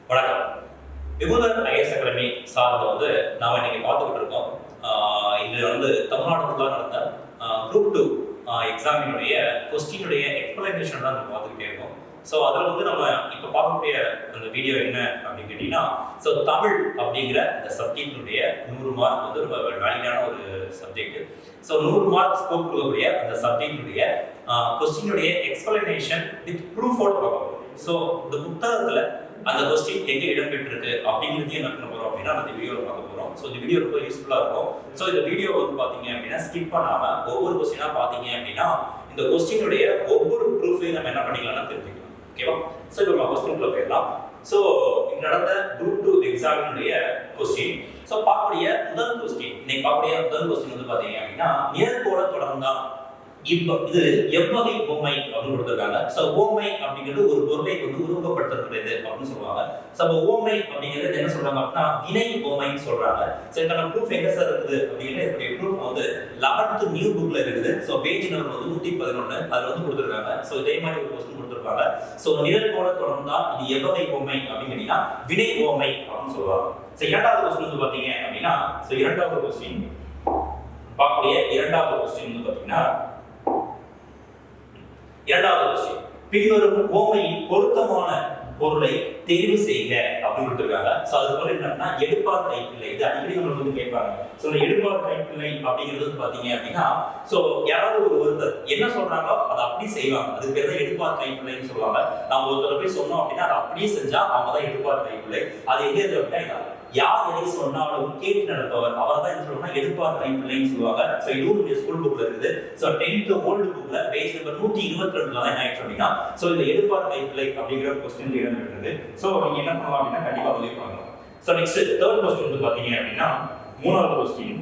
வணக்கம். விபுதர் IS academy சார்ந்த நாம இன்னைக்கு பார்த்துக்கிட்டு இருக்கோம். இது தமிழ்நாடு ஃபுல்லாக நடந்த குரூப் 2 எக்ஸாமினுடைய கொஸ்டினுடைய எக்ஸ்பிளனேஷன் தான் நம்ம பார்த்துக்கிட்டே இருக்கோம். ஸோ அதில் நம்ம இப்போ பார்க்கக்கூடிய அந்த வீடியோ என்ன அப்படின்னு கேட்டிங்கன்னா, ஸோ தமிழ் அப்படிங்கிற இந்த சப்ஜெக்டினுடைய 100 மார்க் ரொம்ப வேலிடான ஒரு சப்ஜெக்ட். ஸோ 100 மார்க் ஸ்கோர் கொடுக்கக்கூடிய அந்த சப்ஜெக்டினுடைய கொஸ்டினுடைய எக்ஸ்பிளனேஷன் வித் ப்ரூஃபோட பார்க்கணும். ஸோ இந்த புத்தகத்தில் அந்த கொஸ்டின் எங்கே இடம்பெற்றிருக்கு அப்படிங்கிறதையும் என்ன பண்ண போகிறோம் அப்படின்னா அந்த வீடியோவில் பார்க்க போகிறோம். ஸோ இந்த வீடியோ ரொம்ப யூஸ்ஃபுல்லாக இருக்கும். ஸோ இந்த வீடியோ பார்த்தீங்க அப்படின்னா ஸ்கிப் பண்ணாமல் ஒவ்வொரு கொஸ்டினாக பார்த்தீங்க அப்படின்னா இந்த கொஸ்டினுடைய ஒவ்வொரு ப்ரூஃபையும் நம்ம என்ன பண்ணிக்கலாம்னா தெரிஞ்சுக்கலாம். ஓகேவா? ஸோ இப்போ நம்ம கொஸ்டினுக்குள்ள போயிடலாம். ஸோ நடந்த குரூப் 2 எக்ஸாமினுடைய கொஸ்டின். ஸோ பார்க்கக்கூடிய முதல் கொஸ்டின், இன்னைக்கு பார்க்கக்கூடிய முதல் கொஸ்டின் பார்த்தீங்க அப்படின்னா நேர்கோள தொடர்ந்தான் இப்போ இது எவ்வகை ஓமை அப்படின்னு கொடுத்துருக்காங்க. ஸோ ஓமை அப்படிங்கிறது ஒரு பொருளை உருவகப்படுத்தக்கூடியது அப்படின்னு சொல்லுவாங்க. ஸோ அப்போ ஓமை அப்படிங்கிறது என்ன சொல்றாங்க அப்படின்னா வினை ஓமைன்னு சொல்றாங்க. ஸோ இதுக்கான ப்ரூஃப் எங்க சார் இருக்குது அப்படிங்கிற இதனுடைய ப்ரூஃப் 11th நியூ புக்ல இருக்குது. ஸோ பேஜ் நம்பர் 111 அதுல கொடுத்துருக்காங்க. ஸோ இதே மாதிரி ஒரு கொஸ்டின் கொடுத்துருப்பாங்க. ஸோ நிழற்கோள தொடர்ந்தா இது எவ்வகை ஓமை அப்படின்னு கேட்டீங்கன்னா வினை ஓமை அப்படின்னு சொல்லுவாங்க. ஸோ இரண்டாவது கொஸ்டின் பாத்தீங்க அப்படின்னா, ஸோ இரண்டாவது கொஸ்டின் பார்க்கக்கூடிய இரண்டாவது கொஸ்டின் பாத்தீங்கன்னா இரண்டாவது கொஸ்டின் பின்வரும் ஓமையின் பொருத்தமான பொருளை தேர்வு செய்க அப்படின்னு கொடுத்துருக்காங்க. ஸோ அது போல என்னன்னா எடுப்பார் கைப்பிள்ளை, இது அடிக்கடி நம்மளுக்கு கேட்பாங்க. ஸோ எடுப்பார் கைப்பிள்ளை அப்படிங்கிறது பாத்தீங்க அப்படின்னா, ஸோ யாராவது ஒருத்தர் என்ன சொல்றாங்களோ அதை அப்படி செய்வாங்க. அதுக்கு பேர் தான் எடுப்பார் கைப்பிள்ளைன்னு சொல்லுவாங்க. நம்ம ஒருத்தர் போய் சொன்னோம் அப்படின்னா அதை அப்படியே செஞ்சா அவங்க தான் எடுப்பார் கைப்பிள்ளை. அது எங்க இருக்கு அப்படின்னா யார் எதை சொன்னாலும் கேட்டு நடப்பவர் அவர் தான் என்ன சொல்லுவாங்க எடுப்பார் கைப்பிள்ளைன்னு சொல்லுவாங்க. ஸோ இதுவும் ஸ்கூல் புக்ல இருக்குது. ஸோ 10th ஓல்டு புக்ல பேஜ் நம்பர் 122 தான் என்ன ஆயிடுச்சு அப்படின்னா, ஸோ இந்த எடுப்பார் கைப்பிள்ளை அப்படிங்கிற கொஸ்டின் இருக்குது. ஸோ நீங்க என்ன பண்ணலாம் அப்படின்னா கண்டிப்பா உதவி பண்ணலாம். ஸோ நெக்ஸ்ட் தேர்ட் கொஸ்டின் பாத்தீங்க அப்படின்னா மூணாவது கொஸ்டின்,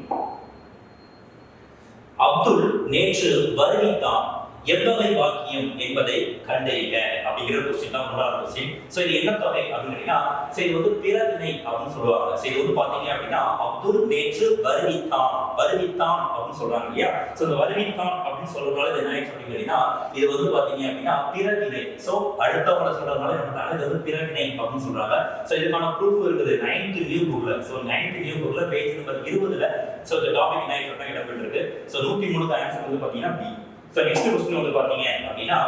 அப்துல் நேற்று வருவித்தான் எவ்வகை வாக்கியம் என்பதை கண்டறிக அப்படிங்கிற கொஸ்டின் தான் மூணாவது கொஸ்டின். ஸோ இது என்ன தொகை அப்படின்னா, ஸோ இது பிறவினை அப்படின்னு சொல்லுவாங்க. ஸோ இது பாத்தீங்க அப்படின்னா அப்துல் நேற்று வருவித்தான் அப்படின்னு சொல்றாங்க இல்லையா? ஸோ இந்த வருவித்தான் அப்படின்னு சொல்றதுனால இது என்ன ஆயிடுச்சு அப்படின்னா இது பாத்தீங்க அப்படின்னா பிறவினை. ஸோ அடுத்தவங்களை சொல்றதுனால என்ன பண்றாங்க இது பிறவினை அப்படின்னு சொல்றாங்க. ஸோ இதுக்கான ப்ரூஃப் இருக்குது 9th நியூ புக்ல. ஸோ 9th நியூ புக்ல பேஜ் நம்பர் 20ல ஸோ இந்த டாபிக் என்ன ஆயிடுச்சு இடம்பெற்றிருக்கு. ஸோ 103 ஆன்சர் பாத்தீங்கன்னா பி. ஸோ நெக்ஸ்ட் கொஸ்டின் பாத்தீங்க அப்படின்னா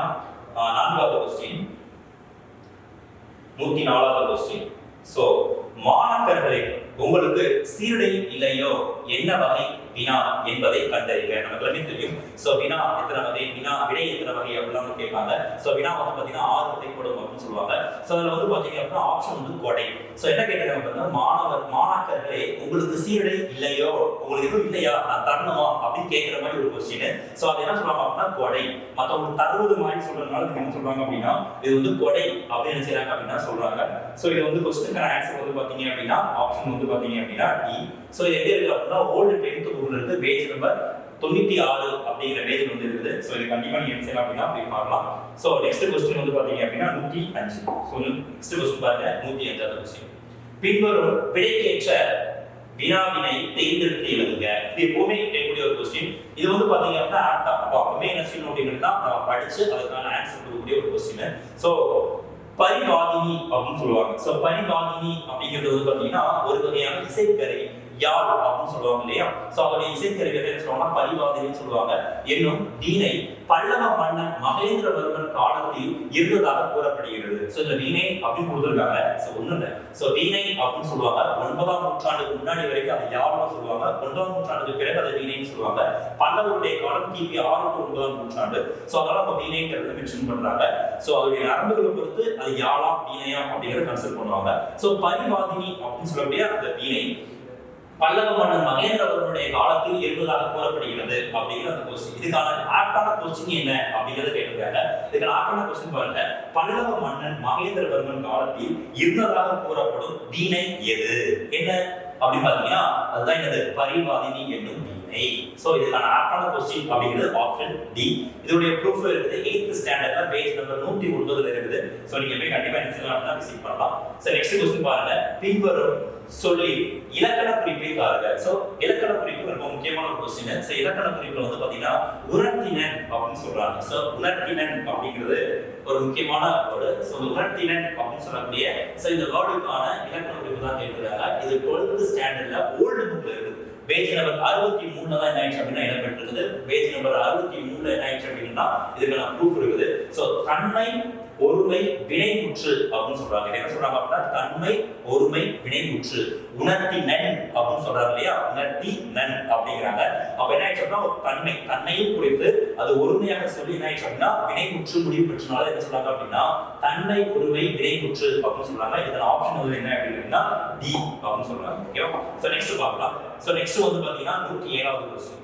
நான்காவது கொஸ்டின் 104வது கொஸ்டின். ஸோ மாணவர்களே உங்களுக்கு சீருடை இல்லையோ என்ன வகை வினா என்பதை கண்டறிக. நமக்கு எல்லாமே தெரியும். ஸோ வினா எத்தனை வகை, வினா விடை எத்தனை வகை அப்படிலாம் கேட்பாங்க. ஸோ வினா பாத்தீங்கன்னா 6 வகைப்படும் அப்படின்னு சொல்லுவாங்க. ஸோ அதுல பாத்தீங்க அப்படின்னா ஆப்ஷன் கொடை. ஸோ என்ன கேட்கறாங்க மாணவர்களே உங்களுக்கு சீருடை இல்லையோ, உங்களுக்கு எதுவும் இல்லையா நான் தரணுமா அப்படின்னு கேட்கிற மாதிரி ஒரு கொஸ்டின். ஸோ அது என்ன சொல்றாங்க அப்படின்னா கொடை. மற்றவங்களுக்கு தருவது மாதிரி சொல்றதுனால என்ன சொல்றாங்க அப்படின்னா இது கொடை அப்படின்னு செய்யறாங்க அப்படின்னா சொல்றாங்க. ஸோ இது கொஸ்டினுக்கான ஆன்சர் பாத்தீங்க அப்படின்னா ஆப்ஷன் பாத்தீங்க அப்படின்னா டி. ஸோ எங்க இருக்கு அப்படின்னா ஓல்டு 10th புக்ல இருந்து பேஜ் நம்பர் 96 அப்படிங்கிற பேஜ் இருக்குது. ஸோ இது கண்டிப்பா நீங்க என்ன செய்யலாம் அப்படின்னா அப்படி பார்க்கலாம். ஸோ நெக்ஸ்ட் கொஸ்டின் பாத்தீங்க அப்படின்னா 105. ஸோ நெக்ஸ்ட் கொஸ்டின் பாருங்க 105வது கொஸ்டின், பின்வரும் விடைக்கேற்ற வினாவினை தேர்ந்தெடுத்து எழுதுங்க. இது எப்பவுமே கேட்கக்கூடிய ஒரு கொஸ்டின். இது பாத்தீங்க அப்படின்னா அப்பவே என்ன செய்யணும் அப்படின்னா நம்ம படிச்சு அதுக்கான ஆன்சர் கொடுக்கக்கூடிய ஒரு கொஸ்டின். ஸோ பரிவாதினி அப்படின்னு சொல்லுவாங்க. ஸோ பரிவாதினி அப்படிங்கிறது பாத்தீங்கன்னா ஒரு வகையான இசைக்கருவி, யாழ் அப்படின்னு சொல்லுவாங்க இல்லையா? ஸோ அவருடைய இசைக்கருவிகளை என்ன சொல்லுவாங்கன்னா பரிவாதினின்னு சொல்லுவாங்க. என்னும் வீணை பல்லவ மன்னன் மகேந்திரவர்மன் காலத்தில் இருந்ததாக கூறப்படுகிறது. ஸோ இந்த வீணை அப்படின்னு கொடுத்துருக்காங்க. ஸோ ஒண்ணு இல்லை. ஸோ வீணை அப்படின்னு சொல்லுவாங்க 9ஆம் நூற்றாண்டுக்கு முன்னாடி வரைக்கும் அதை யாழ்னு சொல்லுவாங்க. 9ஆம் நூற்றாண்டுக்கு பிறகு அதை வீணைன்னு சொல்லுவாங்க. பல்லவருடைய காலம் கிபி 6 to 9ஆம் நூற்றாண்டு. ஸோ அதனால நம்ம வீணைங்கிறத மென்ஷன் பண்றாங்க. ஸோ அதோடைய நரம்புகளை பொறுத்து அது யாழா வீணையா அப்படிங்கிறத கன்சிடர் பண்ணுவாங்க. ஸோ பரிவாதினி அப்படின்னு சொல்லக்கூடிய அந்த வீணை பல்லவ மன்னன் மகேந்திரவர்மனுடைய காலத்தில் இருந்ததாக கூறப்படுகிறது அப்படிங்கிற அந்த கொஸ்டின். இதுக்கான ஆப்டான கொஸ்டின் என்ன அப்படிங்கறத கேட்டிருக்காங்க. இதுக்கான ஆப்டான கொஸ்டின் பாருங்க, பல்லவ மன்னன் மகேந்திரவர்மன் காலத்தில் இருந்ததாக கூறப்படும் வீணை எது என்ன அப்படின்னு பாத்தீங்கன்னா அதுதான் என்னது பரிவாதினி என்னும் வீணை. சோ இதுக்கான ஆப்டான கொஸ்டின் அப்படிங்கிறது ஆப்ஷன் டி. இதோடைய ப்ரூஃப் இருக்குது 8th ஸ்டாண்டர்ட்ல பேஜ் நம்பர் 109ல இருக்குது. சோ நீங்க போய் கண்டிப்பா என்ன செய்யலாம் அப்படின்னா விசிட் பண்ணலாம். சோ நெக்ஸ்ட் கொஸ்டின் பாருங்க, பின்வரும் சொல்லி இலக்கண குறிப்பை தாருங்க. சோ இலக்கண குறிப்பு ரொம்ப முக்கியமான ஒரு கொஸ்டின். சோ இலக்கண குறிப்புல வந்து பாத்தீங்கன்னா உணர்த்தினன் அப்படின்னு சொல்றாங்க. சோ உணர்த்தினன் அப்படிங்கிறது ஒரு முக்கியமான வேர்டு. சோ உணர்த்தினன் அப்படின்னு சொல்லக்கூடிய சோ இந்த வேர்டுக்கான இலக்கண குறிப்பு தான் கேட்டிருக்காங்க. இது 12th ஸ்டாண்டர்ட்ல ஓல்டு புக்ல இருக்கு. பேஜ் நம்பர் 63 தான் என்ன ஆயிடுச்சு அப்படின்னா இடம்பெற்றிருக்குது. பேஜ் நம்பர் 63 என்ன ஆயிடுச்சு அப்படின்னா இதுக்கான ப்ரூஃப் இருக்குது. சோ தன்மை ஒருமை வினைமுற்று அப்படின்னு சொல்றாங்க. என்ன சொல்றாங்க அப்படின்னா தன்மை ஒருமை வினைமுற்று உணர்த்தி நன் அப்படின்னு சொல்றாங்க இல்லையா, உணர்த்தி நன் அப்படிங்கிறாங்க. அப்ப என்ன ஆயிடுச்சு அப்படின்னா ஒரு தன்மையும் குறித்து அது ஒருமையாக சொல்லி என்ன ஆயிடுச்சு அப்படின்னா வினைமுற்று முடிவு பெற்றனால என்ன சொல்றாங்க அப்படின்னா தன்மை ஒருமை வினைமுற்று அப்படின்னு சொல்றாங்க. இதன் ஆப்ஷன் வந்து என்ன அப்படின்னா டி அப்படின்னு சொல்றாங்க. ஓகேவா? சோ நெக்ஸ்ட் பார்க்கலாம். சோ நெக்ஸ்ட் வந்து பாத்தீங்கன்னா 107வது क्वेश्चन.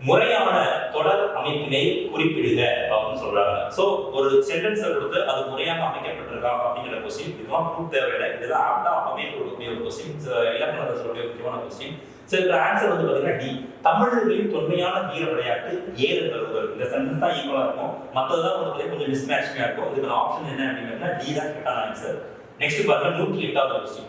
முறையான தொடர் அமைப்பினை குறிப்பிடுக அப்படின்னு சொல்றாங்க. சோ ஒரு சென்டென்ஸ் கொடுத்து அது முறையாக அமைக்கப்பட்டிருக்கா அப்படிங்கிற क्वेश्चन. இதுதான் ப்ரூஃப் தேவையில்லை. இதெல்லாம் ஆப்டா அப்பவே கொடுக்கக்கூடிய ஒரு क्वेश्चन. இலக்கணத்தை சொல்லக்கூடிய முக்கியமான क्वेश्चन. சோ இந்த ஆன்சர் வந்து பாத்தீங்கன்னா டி. தமிழர்களின் தொன்மையான வீர விளையாட்டு ஏறு தழுவுதல். இந்த சென்டென்ஸ் தான் ஈக்குவலா இருக்கும். மத்ததெல்லாம் வந்து கொஞ்சம் மிஸ்மேட்சிங்கா இருக்கும். இதுக்கான ஆப்ஷன் என்ன அப்படின்னா டி தான் கரெக்டான ஆன்சர். நெக்ஸ்ட் பாருங்க 108வது क्वेश्चन.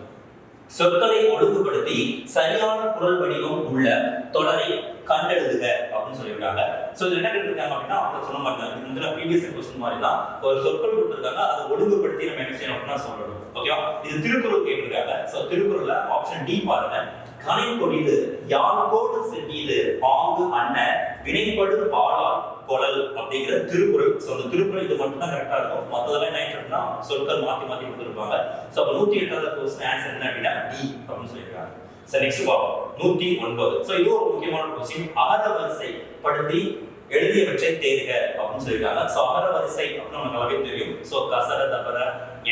சொற்களை ஒழுங்குபடுத்தி சரியான குரல் வடிவம் உள்ள தொடரை கண்டெழுதுக அப்படின்னு சொல்லியிருக்காங்க. சோ இது என்ன கேட்டிருக்காங்க அப்படின்னா அவங்க சொன்ன மாதிரி தான் இந்த ப்ரீவியஸ் क्वेश्चन மாதிரி தான் ஒரு சொற்கள் கொடுத்திருக்காங்க. அதை ஒழுங்குபடுத்தி நம்ம என்ன செய்யணும் அப்படின்னா சொல்லணும். ஓகேவா? இது திருக்குறள் கேட்டிருக்காங்க. சோ திருக்குறள்ல ஆப்ஷன் டி பாருங்க. கனை கொடிது யாழ்கோடு செட்டிது பாங்கு அண்ண வினைப்படு பாடால் கொளல் அப்படிங்கிற திருக்குறள். சோ அந்த திருக்குறள் இது மட்டும் தான் கரெக்டா இருக்கும். மத்ததெல்லாம் என்ன ஆயிடுச்சுன்னா சொற்கள் மாத்தி மாத்தி கொடுத்துருப்பாங்க. சோ அப்ப 108வது क्वेश्चन ஆன்சர் என்ன அப்படின்னா டி அப்படின்னு சொல்லியிருக்காங்க. சோ நெக்ஸ்ட் பாப்போம் 109. சோ இது ஒரு முக்கியமான क्वेश्चन. அகர வரிசை படுத்தி எழுதியவற்றை தேர்க அப்படின்னு சொல்லியிருக்காங்க. சோ அகர வரிசை அப்படின்னு நமக்கு நல்லாவே தெரியும். சோ கசர தபர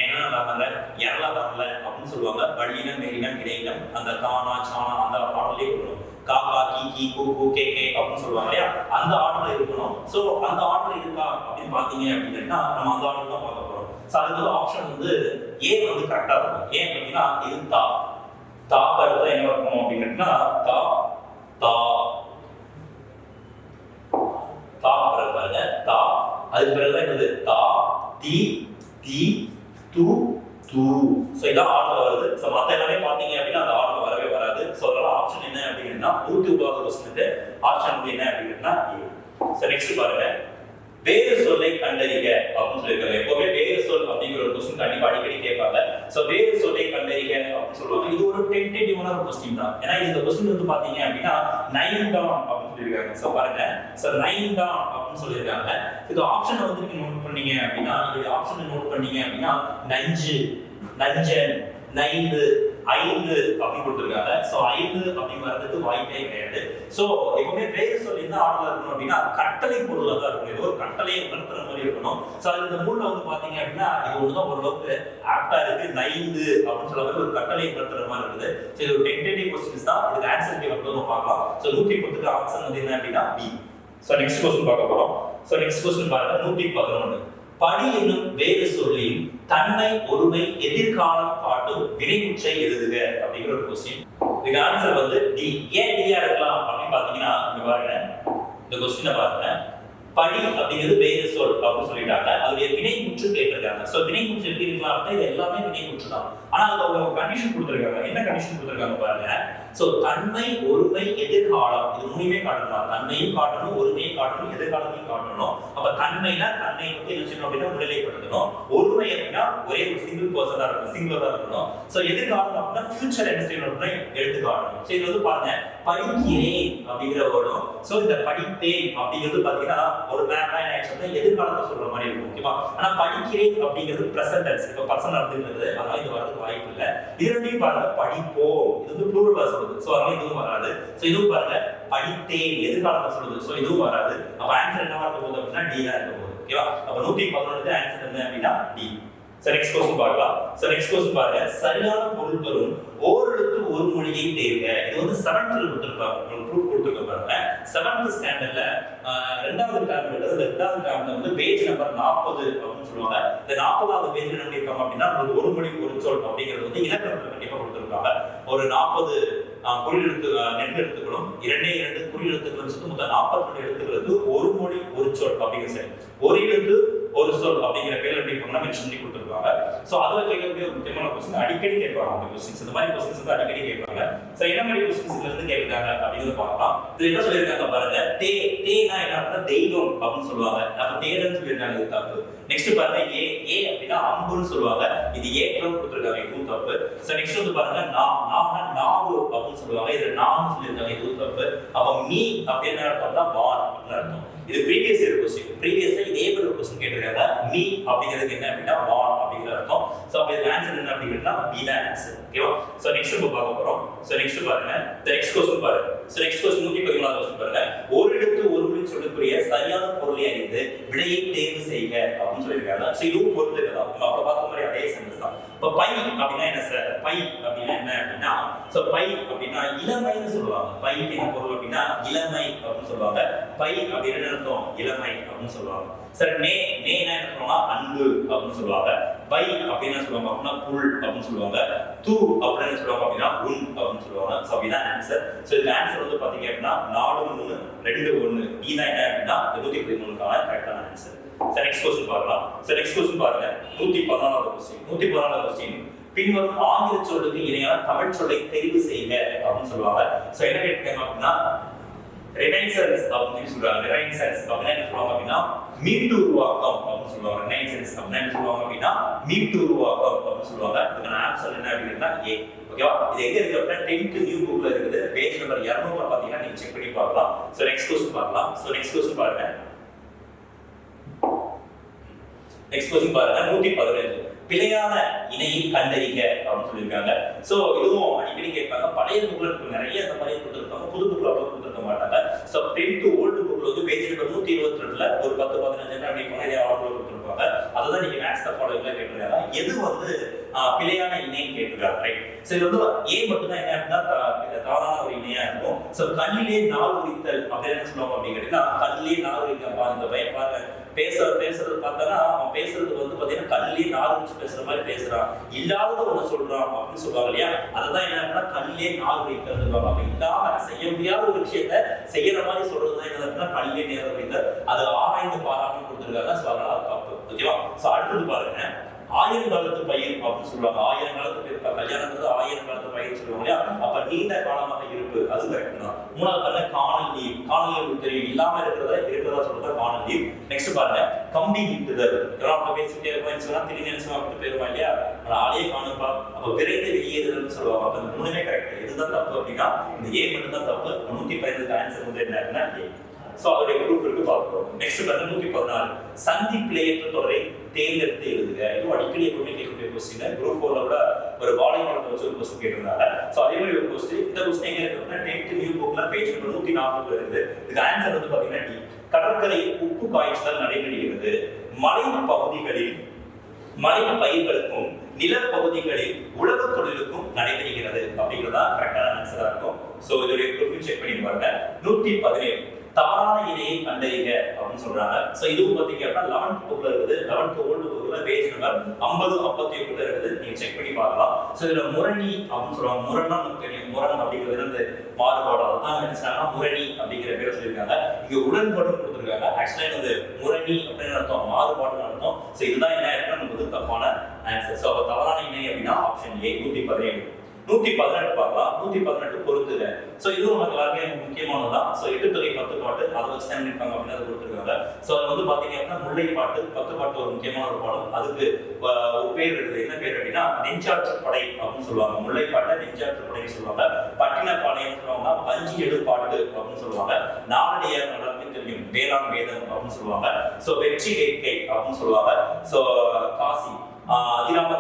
என லமர எரல வரல அப்படின்னு சொல்லுவாங்க. வழியினம் மெலினம் இடையினம் அந்த கானா சானா அந்த பாடலே வரும். காக்கா கி கி கு கு கே கே அப்படின்னு சொல்லுவாங்க இல்லையா, அந்த ஆர்டர்ல இருக்கணும். சோ அந்த ஆர்டர் இருக்கா அப்படின்னு பாத்தீங்க அப்படின்னா நம்ம அந்த ஆர்டர் தான் பார்க்க போறோம். சோ அதுக்கு ஆப்ஷன் வந்து ஏ வந்து கரெக்டா இருக்கும். ஏன் அப்படின்னா இது தா தா கருத்து என்ன இருக்கும் அப்படின்னா தா தா தா பாருங்க தா. அதுக்கு பிறகுதான் என்னது தா தி தி து து. சோ இதான் ஆர்டர் வருது. சோ மத்த எல்லாமே பாத்தீங்க அப்படின்னா அந்த ஆர்டர் வரவே வராது. சோ அதனால ஆப்ஷன் என்ன அப்படின்னா 109வது क्वेश्चनக்கு ஆப்ஷன் வந்து என்ன அப்படின்னா ஏ. சோ நெக்ஸ்ட் பாருங்க. வேறு சொல்லை கண்டறிக அப்படின்னு சொல்லிருக்காங்க. எப்பவுமே வேறு சொல் அப்படிங்கிற ஒரு क्वेश्चन கண்டிப்பா அடிக்கடி கேட்பாங்க. சோ வேறு சொல்லை கண்டறிக அப்படின்னு சொல்லுவாங்க. இது ஒரு டென்டேட்டிவான ஒரு क्वेश्चन தான். ஏன்னா இந்த क्वेश्चन வந்து பாத்தீங்க அப்படின்னா நைன் டான் அப்படின்னு சொல்லிருக்காங்க. சோ பாருங்க. சோ நைன் டான் அப்படின்னு சொல்லிருக்காங்க. இது ஆப்ஷன் வந்து நீங்க நோட் பண்ணீங்க அப்படின்னா இந்த ஆப்ஷனை நோட் பண்ணீங்க அப்படின்னா நஞ்சு நஞ்சன் நைந்து ஐந்து அப்படின்னு கொடுத்துருக்காங்க. சோ ஐந்து அப்படின்னு வர்றதுக்கு வாய்ப்பே கிடையாது. சோ எப்பவுமே வேறு சொல் என்ன ஆர்டர்ல இருக்கணும் அப்படின்னா கட்டளை பொருளா தான் இருக்கணும். ஏதோ ஒரு கட்டளையை உணர்த்துற மாதிரி இருக்கணும். சோ அது இந்த மூணுல வந்து பாத்தீங்க அப்படின்னா இது ஒண்ணுதான் ஓரளவுக்கு ஆப்டா இருக்கு. நைந்து அப்படின்னு சொல்ல மாதிரி ஒரு கட்டளை உணர்த்துற மாதிரி இருக்குது. சோ இது ஒரு டென்டேட்டிவ் क्वेश्चंस தான். இதுக்கு ஆன்சர் கே வந்து பார்க்கலாம். சோ 110க்கு ஆன்சர் வந்து என்ன அப்படின்னா பி. சோ நெக்ஸ்ட் क्वेश्चन பார்க்க போறோம். சோ நெக்ஸ்ட் क्वेश्चन பாருங்க 111. படி என்னும் வேறு சொல்லின் தன்மை ஒருமை எதிர்காலம் காட்டும் வினைமுற்றை எழுதுக அப்படிங்கிற ஒரு क्वेश्चन. இதுக்கு ஆன்சர் வந்து டி. ஏன் டியா இருக்கலாம் அப்படின்னு பாத்தீங்கன்னா இங்க பாருங்க. இந்த क्वेश्चனை பாருங்க. படி அப்படிங்கிறது வேறு சொல் அப்படின்னு சொல்லிட்டாங்க. அதுடைய வினைமுற்று கேட்டிருக்காங்க. சோ வினைமுற்று எப்படி இருக்கலாம் அப்படின்னா இது எல்லாமே வினைமுற்று தான். ஆனா அது ஒரு கண்டிஷன் கொடுத்திருக்காங்க. என்ன கண்டிஷன் கொடுத்திருக்காங்க பாருங்க. சோ தன்மை ஒருமை எதிர்காலம் இது மூணுமே காட்டணும். தன்மையும் காட்டணும், ஒருமையும் காட்டணும், எதிர்காலத்தையும் காட்டணும். அப்ப தன்மைனா தன்மை வந்து என்ன செய்யணும் அப்படின்னா முன்னிலைப்படுத்தணும். ஒருமை அப்படின்னா ஒரே ஒரு சிங்கிள் பர்சனா இருக்கணும், சிங்கிளரா இருக்கணும். சோ எதிர்காலம் அப்படின்னா ஃபியூச்சர் என்ன செய்யணும் அப்படின்னா எடுத்து காட்டணும். சோ இது வந்து பாருங்க படிக்கிறேன் அப்படிங்கிற வேர்டும் சோ இந்த படிப்பேன் அப்படிங்கிறது பாத்தீங்கன்னா ஒரு மேம் என்ன ஆக்சுவலா எதிர்காலத்தை சொல்ற மாதிரி இருக்கும். ஓகேவா? ஆனா படிக்கிறேன் அப்படிங்கிறது பிரசன்ட் டென்ஸ். இப்ப பர்சன் நடந்துக்கிறது அதனால இது வரதுக்கு வாய்ப்பு இல்ல. இது ரெண்டையும் பாருங்க படிப்போம் இது வந்து ப்ளூரல் சொல்லுது. சோ அதனால இதுவும் வராது. சோ இதுவும் பாருங்க படித்தேன் எதிர்காலத்தை சொல்லுது. சோ இதுவும் வராது. அப்ப ஆன்சர் என்னவா இருக்க போகுது அப்படின்னா டி தான் இருக்க போகுது. ஓகேவா? அப்ப 111க்கு ஆன்சர் என்ன அப்படின்னா டி. சோ நெக்ஸ்ட் क्वेश्चन பார்க்கலாம். சோ நெக்ஸ்ட் क्वेश्चन பாருங்க. சரியான பொருள் தரும் ஓரெழுத்து ஒரு மொழியை தேர்க. இது வந்து 7th கொடுத்திருக்காங்க. உங்களுக்கு ப்ரூஃப் கொடுத்திருக்க பாருங்க. 7th ஸ்டாண்டர்ட்ல இரண்டாவது டேர்ம்ல இரண்டாவது டேர்ம்ல வந்து பேஜ் நம்பர் 40 அப்படின்னு சொல்லுவாங்க. இந்த 40வது பேஜ்ல என்ன பண்ணிருக்காங்க அப்படின்னா ஒரு மொழி ஒரு சொல் அப்படிங்கிறது வந்து இலக்கணத்துல கண்டிப்பா கொடுத்திருக்காங்க. ஒரு 40 குறில் எழுத்து நெல் எழுத்துக்களும் 2 குறில் எழுத்துக்களும் மொத்தம் 42 எழுத்துக்களுக்கு ஒரு மொழி ஒரு சொல் அப்படிங்கிற சரி. ஒரு எழுத்து ஒரு சொல் அப்படிங்கிற பேர்ல எப்படி பண்ணா மென்ஷன் பண்ணி கொடுத்துருப்பாங்க. ஸோ அதில் கேட்கக்கூடிய ஒரு முக்கியமான கொஸ்டின் அடிக்கடி கேட்பாங்க. அந்த கொஸ்டின்ஸ் இந்த மாதிரி கொஸ்டின்ஸ் வந்து அடிக்கடி கேட்பாங்க. ஸோ என்ன மாதிரி கொஸ்டின்ஸ்ல இருந்து கேட்கிறாங்க அப்படிங்கிறத பார்க்கலாம். இது என்ன சொல்லியிருக்காங்க பாருங்க, தேனா என்ன அப்படின்னா தெய்வம் அப்படின்னு சொல்லுவாங்க. அப்ப தேரன்னு சொல்லியிருக்காங்க, இது தப்பு. நெக்ஸ்ட் பாருங்க ஏ அப்படின்னா அம்புன்னு சொல்லுவாங்க, இது ஏற்றம் கொடுத்துருக்காங்க, இதுவும் தப்பு. ஸோ நெக்ஸ்ட் வந்து பாருங்க நாவு அப்படின்னு சொல்லுவாங்க, இது நான்னு சொல்லியிருக்காங்க, இதுவும் தப்பு. அப்ப மீ அப்படின்னு அர்த்தம்னா வார் அப்படின்னு அர்த்தம். இது ப்ரீவியஸ் இயர் கொஸ்டின். ப்ரீவியஸ்ல இதே மாதிரி ஒரு கொஸ்டின் கேட்டிருக்காங்க. மீ அப்படிங்கிறதுக்கு என்ன அப்படின்னா வார் அப்படிங்கிற அர்த்தம். ஸோ அப்ப இதுக்கு ஆன்சர் என்ன அப்படின்னா பி தான் ஆன்சர். ஓகேவா? ஸோ நெக்ஸ்ட் நம்ம பார்க்க போறோம். ஸோ நெக்ஸ்ட் பாருங்க, நெக்ஸ்ட் கொஸ்டின் பாருங்க. ஸோ நெக்ஸ்ட் கொஸ்டின் 114வது கொஸ்டின் பாருங்க. ஒரு எழுத்து ஒரு மொழி சொல்லக்கூடிய சரியான பொருளை அறிந்து விடையை தேர்வு செய்க அப்படின்னு சொல்லியிருக்காங்க. ஸோ இதுவும் பொறுத்து தான். நம்ம அப்ப பார்த்த மாதிரி அதே சென்டென்ஸ் தான். இப்போ பை அப்படின்னா என்ன சார்? பை அப்படின்னா என்ன அப்படின்னா, ஸோ பை அப்படின்னா இளமைன்னு சொல்லுவாங்க. பைக்கு என்ன பொருள் அப்படின்னா இளமை அப்படின்னு சொல்லுவாங்க. பை அப்படின்னு அர்த்தம் இளமை அப்படின்னு சொல்லுவாங்க. சார் நேனா என்ன சொல்லுவாங்க? அன்பு அப்படின்னு சொல்லுவாங்க. பை அப்படின்னு சொல்லுவாங்க அப்படின்னா புல் அப்படின்னு சொல்லுவாங்க. தூ அப்படின்னு சொல்லுவாங்க அப்படின்னா உன் அப்படின்னு சொல்லுவாங்க. ஸோ அப்படிதான் ஆன்சர். ஸோ இந்த ஆன்சர் வந்து பாத்தீங்க அப்படின்னா 4 3 2 1. இதுதான் என்ன அப்படின்னா 113க்கான கரெக்டான ஆன்சர். சார் நெக்ஸ்ட் கொஸ்டின் பார்க்கலாம். சார் நெக்ஸ்ட் கொஸ்டின் பாருங்க, 114வது கொஸ்டின். 114வது கொஸ்டின், பின்வரும் ஆங்கில சொல்லுக்கு இணையான தமிழ் சொல்லை தெரிவு செய்க அப்படின்னு சொல்லுவாங்க. ஸோ என்ன கேட்கிறாங்க அப்படின்னா ரெனைசன்ஸ் அப்படின்னு சொல்றாங்க. ரெனைசன்ஸ் அப்படின்னா என்ன சொல்லுவாங்க அப்படின்னா மீட்டு உருவாக்கம் அப்படின்னு சொல்லுவாங்க. ரெனைசன்ஸ் அப்படின்னா என்ன சொல்லுவாங்க அப்படின்னா மீட்டு உருவாக்கம் அப்படின்னு சொல்லுவாங்க. இதுக்கான ஆன்சர் என்ன அப்படின்னா ஏ. ஓகேவா? இது எங்க இருக்கு அப்படின்னா 10th நியூ புக்ல இருக்குது. பேஜ் நம்பர் 200 பாத்தீங்கன்னா நீங்க செக் பண்ணி பார்க்கலாம். ஸோ நெக்ஸ்ட் கொஸ்டின் பார்க்கலாம். ஸோ நெக்ஸ்ட் கொஸ்டின் பாருங்க. நெக்ஸ்ட் கொஸ்டின் பாருங்க, 115. பிழையான இணையை கண்டறிக அப்படின்னு சொல்லியிருக்காங்க. ஸோ இதுவும் அடிக்கடி கேட்பாங்க. பழைய புக்ல நிறைய இந்த மாதிரி கொடுத்துருப்பாங்க, புது புக்ல அவ்வளவு கொடுத்துருக்க மாட்டாங்க. ஸோ 10th ஓல்டு புக்ல வந்து பேஜ் நம்பர் 122ல ஒரு 10-15 அப்படி பண்ணி ஆர்டர் கொடுத்துருப்பாங்க. அதுதான் நீங்க மேக்ஸ் த ஃபாலோவிங்ல கேட்டிருக்காங்க. எது வந்து பிழையான இணைன்னு கேட்டிருக்காங்க, ரைட்? ஸோ இது வந்து ஏ மட்டும் தான் என்ன அப்படின்னா தவறான ஒரு இணையா இருக்கும். ஸோ கல்லிலே நாள் உரித்தல் அப்படின்னு என்ன சொல்லுவாங்க அப்படின்னு கேட்டீங்கன்னா, கல்லிலே நாள் உரிக்கப்பா இந்த பையன் பாருங்க பேசுறது பார்த்தா அவன் பேசுறது வந்து பாத்தீங்கன்னா கல்லிலே நாள் உரிச்சு பேசுற மாதிரி பேசுறான், இல்லாதத ஒண்ணு சொல்றான் அப்படின்னு சொல்லுவாங்க இல்லையா? அதுதான் என்ன அப்படின்னா கல்லிலே நாள் உரித்தல் சொல்லுவாங்க. அப்ப இல்லாம செய்ய முடியாத ஒரு விஷயத்த செய்யற மாதிரி சொல்றதுதான் என்ன அப்படின்னா கல்லிலே நேரம் உரித்தல். அது ஆராய்ந்து பாராமல் கொடுத்துருக்காங்க. ஸோ அதனால அது தப்பு. ஓகேவா? ஸோ அடுத்தது பாருங்க, 1000 காலத்து பயிர் அப்படின்னு சொல்லுவாங்க. 1000 காலத்து பயிர், கல்யாணங்கிறது 1000 காலத்து பயிர் சொல்லுவாங்க இல்லையா? அப்ப நீண்ட காலமாக இருப்பு, அது கரெக்ட் தான். மூணாவது பாருங்க காணல் நீர். காணல் நீர் தெரியும், இல்லாம இருக்கிறதா சொல்றதா காணல் நீர். நெக்ஸ்ட் பாருங்க கம்பி நீட்டுதல். இதெல்லாம் பேசிட்டே இருப்போம் சொன்னா திடீர்னு நினைச்சு அப்படி போயிருவா இல்லையா? ஆளையே காணுப்பா. அப்ப விரைந்து வெளியேறுதல்னு சொல்லுவாங்க. அப்ப இந்த மூணுமே கரெக்ட். இதுதான் தப்பு அப்படின்னா இந்த ஏ மட்டும் தான் தப்பு. 115 ஆன்சர் வந்து என்ன அப்படின்னா ஏ. சோ அதோட ப்ரூஃப் இருக்கு பார்க்கிறோம். நெக்ஸ்ட் பாருங்க 114. சந்தி பிழையற்ற தொடரை தேர்ந்தெடுத்து எழுதுக. இது அடிக்கடி எப்பவுமே கேட்கக்கூடிய கொஸ்டின். குரூப் 4ல கூட ஒரு வாழைமரத்தை வச்சு ஒரு கொஸ்டின் கேட்டிருந்தாங்க. சோ அதே மாதிரி ஒரு கொஸ்டின். இந்த கொஸ்டின் எங்க இருக்கு அப்படின்னா 10th நியூ புக்ல பேஜ் நம்பர் 140 இருக்குது. இதுக்கு ஆன்சர் வந்து பாத்தீங்கன்னா டி. கடற்கரை உப்பு காய்ச்சல் நடைபெறுகிறது. மலை பகுதிகளில் மலை பயிர்களுக்கும் நிலப்பகுதிகளில் உழவு தொழிலுக்கும் நடைபெறுகிறது அப்படிங்கிறதா கரெக்டான ஆன்சரா இருக்கும். சோ இதோட ப்ரூஃப் செக் பண்ணி பாருங்க. 117. தவறான இணையை கண்டறிக அப்படின்னு சொல்றாங்க. சோ இதுவும் பாத்தீங்க அப்படின்னா 11th புக்ல இருக்குது. 11th ஓல்டு புக்ல பேஜ் நம்பர் 50 57 இருக்குது. நீங்க செக் பண்ணி பார்க்கலாம். சோ இதுல முரணி அப்படின்னு சொல்றாங்க. முரணா நமக்கு தெரியும். முரண் அப்படிங்கிறது வந்து மாறுபாடு. அதான் நினைச்சாங்கன்னா முரணி அப்படிங்கிற பேரை சொல்லியிருக்காங்க. இங்க உடன்பாடு கொடுத்துருக்காங்க. ஆக்சுவலா வந்து முரணி அப்படின்னு அர்த்தம் மாறுபாடுன்னு அர்த்தம். சோ இதுதான் என்ன இருக்குன்னா நமக்கு தப்பான ஆன்சர். சோ அப்ப தவறான இணை அப்படின்னா ஆப்ஷன் ஏ 117. 118 பார்க்கலாம். 118 பொறுத்துக. சோ இதுவும் நமக்கு எல்லாருமே முக்கியமானதுதான். சோ 8 தொகை 10 பாட்டு அதை வச்சு தான் நினைப்பாங்க அப்படின்னு அதை கொடுத்துருக்காங்க. சோ அது வந்து பாத்தீங்க அப்படின்னா முல்லை பாட்டு 10 பாட்டு ஒரு முக்கியமான ஒரு பாடம். அதுக்கு ஒரு பேர் இருக்குது. என்ன பேர் அப்படின்னா நெஞ்சாற்று படை அப்படின்னு சொல்லுவாங்க. முல்லை பாட்டை நெஞ்சாற்று படைன்னு சொல்லுவாங்க. பட்டினப்பாளையம் சொல்லுவாங்கன்னா பஞ்சி எடு பாட்டு அப்படின்னு சொல்லுவாங்க. நாலடியார் எல்லாருமே தெரியும் வேளாண் வேதம் அப்படின்னு சொல்லுவாங்க. சோ வெற்றி வேட்கை அப்படின்னு சொல்லுவாங்க. சோ காசி அதிராம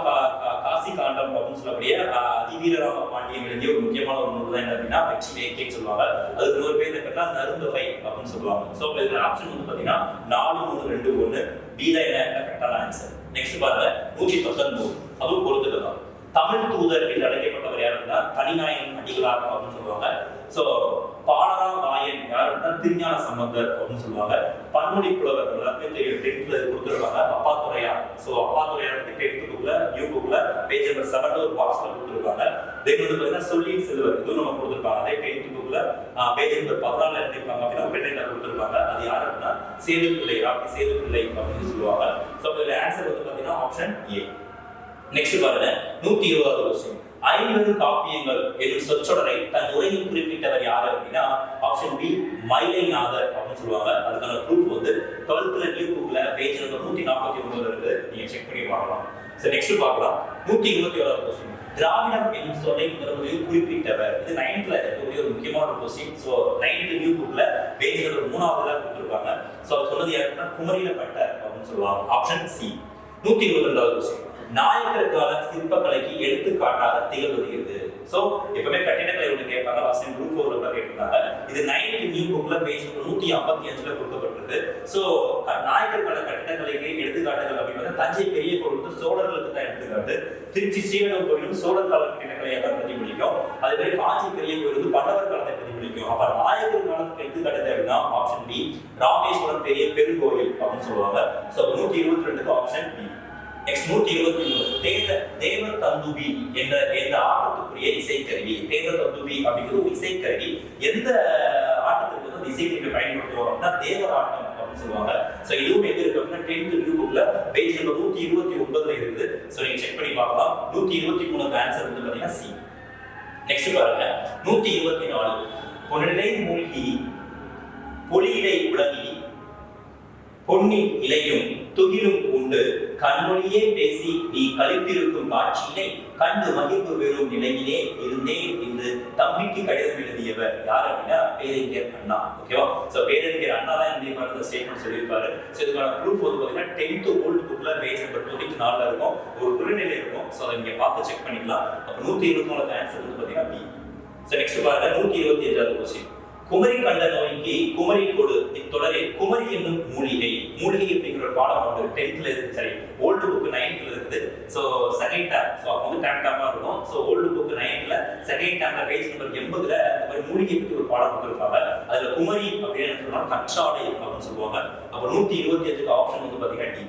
காசி காண்டம் அப்படின்னு சொல்லக்கூடிய அதிவீரராம பாண்டியன் எழுதிய ஒரு முக்கியமான ஒரு நூல் தான் என்ன அப்படின்னா வெற்றி வேட்கைன்னு சொல்லுவாங்க. அதுக்கு இன்னொரு பேர் என்ன நருந்தவை அப்படின்னு சொல்லுவாங்க. சோ இதுல ஆப்ஷன் வந்து பாத்தீங்கன்னா 4 3 2 1 பி தான் என்ன கரெக்டான ஆன்சர். நெக்ஸ்ட் பாருங்க 119. அதுவும் பொறுத்துக்கலாம். தமிழ் தூதர் என்று அழைக்கப்பட்டவர் யாருன்னா தனிநாயகன் அடிகளார் அப்படின்னு சொல்லுவாங்க. சோ பாலராம் நாயன் யாருன்னா திருஞான சம்பந்தர் அப்படின்னு சொல்லுவாங்க. பன்மொழி புலவர் எல்லாத்தையும் தெரியும், 10th கொடுத்துருப்பாங்க. அப்பாத்துறையா, ஸோ அப்பாத்துறையா வந்து 10th புக்ல நியூ புக்ல பேஜ் நம்பர் 7 ஒரு பாக்ஸ்ல கொடுத்துருப்பாங்க. தென் வந்து பார்த்தீங்கன்னா சொல்லின் செல்வர் இதுவும் நம்ம கொடுத்துருப்பாங்க. அதே 10th புக்ல பேஜ் நம்பர் 14 எழுதிருப்பாங்க அப்படின்னா பெண்ணை கொடுத்துருப்பாங்க. அது யாரு அப்படின்னா சேதுப்பிள்ளை, ராபி சேதுப்பிள்ளை அப்படின்னு சொல்லுவாங்க. ஸோ இதோட ஆன்சர் வந்து பார்த்தீங்கன்னா ஆப்ஷன் ஏ. நெக்ஸ்ட் பாருங்க 120வது क्वेश्चन. 50 காப்பியங்கள் என்னும் சொற்றொடரை தன் உரையில் குறிப்பிட்டவர் யாரு அப்படின்னா ஆப்ஷன் பி மயிலைநாதர் அப்படின்னு சொல்லுவாங்க. அதுக்கான ப்ரூஃப் வந்து 12th நியூ புக்ல பேஜ் நம்பர் 149 இருக்கு, நீங்க செக் பண்ணி பார்க்கலாம். சோ நெக்ஸ்ட் பார்க்கலாம் 121வது क्वेश्चन. திராவிடம் என்னும் சொல்லை முதலில் குறிப்பிட்டவர். இது 9th இருக்கக்கூடிய ஒரு முக்கியமான ஒரு क्वेश्चन. சோ 9th நியூ புக்ல பேஜ் நம்பர் 3வதுல கொடுத்திருக்காங்க. சோ அது சொன்னது யாருன்னா குமரிலப்பட்டர் அப்படின்னு சொல்லுவாங்க. Option C. 122வது क्वेश्चन. நாயக்கர் கால சிற்பக்கலைக்கு எடுத்துக்காட்டாக திகழ்வது எது? சோ எப்பவுமே கட்டிடக்கலை ஒன்று கேட்பாங்க. லாஸ்ட் டைம் குரூப் 4ல கேட்டிருந்தாங்க. இது 9th நியூ புக்ல பேஜ் 155ல கொடுக்கப்பட்டிருக்கு. சோ நாயக்கர் கால கட்டிடக்கலைக்கு எடுத்துக்காட்டுகள் அப்படின்னா தஞ்சை பெரிய கோவில் வந்து சோழர்களுக்கு தான் எடுத்துக்காட்டு. திருச்சி ஸ்ரீரங்கம் கோயிலும் சோழர் கால கட்டிடக்கலையை தான் பிரதிபலிக்கும். அதே மாதிரி காஞ்சி பெரிய கோயில் வந்து பல்லவர் காலத்தை பிரதிபலிக்கும். அப்ப நாயக்கர் காலத்துக்கு எடுத்துக்காட்டு அப்படின்னா ஆப்ஷன் பி ராமேஸ்வரம் பெரிய பெருங்கோயில் அப்படின்னு சொல்லுவாங்க. சோ 122க்கு ஆப்ஷன் பி. நெக்ஸ்ட் 123 தேவர் தந்துபி என்ற ஆட்டத்துக்குரிய இசைக்கருவி. தேவர் தந்துபி அப்படிங்கிறது ஒரு இசைக்கருவி. எந்த ஆட்டத்துக்கு வந்து அந்த இசைக்கருவியை பயன்படுத்துவோம் அப்படின்னா தேவர் ஆட்டம் அப்படின்னு சொல்லுவாங்க. சோ இதுவும் எங்க இருக்கு அப்படின்னா 10th நியூ புக்ல பேஜ் நம்பர் 129ல இருக்குது. சோ நீங்க செக் பண்ணி பார்க்கலாம். 123க்கு ஆன்சர் வந்து பாத்தீங்கன்னா சி. நெக்ஸ்ட் பாருங்க 124. பொன்னிலை மூழ்கி பொலியிடை உலகி பொன்னி இலையும் துகிலும் உண்டு கண்மொழியே பேசி நீ கழித்திருக்கும் காட்சியினை கண்டு மகிழ்வு பெறும் நிலையிலே இருந்தேன் என்று தம்பிக்கு கடிதம் எழுதியவர் யார் அப்படின்னா பேரறிஞர் அண்ணா. ஓகேவா? சோ பேரறிஞர் அண்ணா தான் இந்த மாதிரி ஸ்டேட்மெண்ட் சொல்லியிருப்பாரு. சோ இதுக்கான ப்ரூஃப் வந்து பாத்தீங்கன்னா 10th ஓல்ட் புக்ல பேஜ் நம்பர் 24ல இருக்கும், ஒரு குறுநிலை இருக்கும். சோ அதை நீங்க பார்த்து செக் பண்ணிக்கலாம். அப்ப 124க்கு ஆன்சர் வந்து பாத்தீங்கன்னா பி. சோ நெக்ஸ்ட் பாருங்க 125வது क्वेश्चन. குமரி கண்ட நோய்க்கு குமரி கொடு இத்தொடரில் குமரி என்னும் மூலிகை அப்படிங்கிற ஒரு பாடம் வந்து 10th இருக்கு. சரி, ஓல்டு புக் 9th இருக்குது. சோ செகண்ட் டேம், சோ அப்போ வந்து டேம் டேமா இருக்கும். So old book 9th second டேம்ல பேஜ் நம்பர் 80ல இந்த மாதிரி மூலிகை பத்தி ஒரு பாடம் கொடுத்திருப்பாங்க. அதுல குமரி அப்படின்னு சொன்னா கற்றாழை அப்படின்னு சொல்லுவாங்க. அப்ப 125க்கு ஆப்ஷன் வந்து பாத்தீங்கன்னா டி.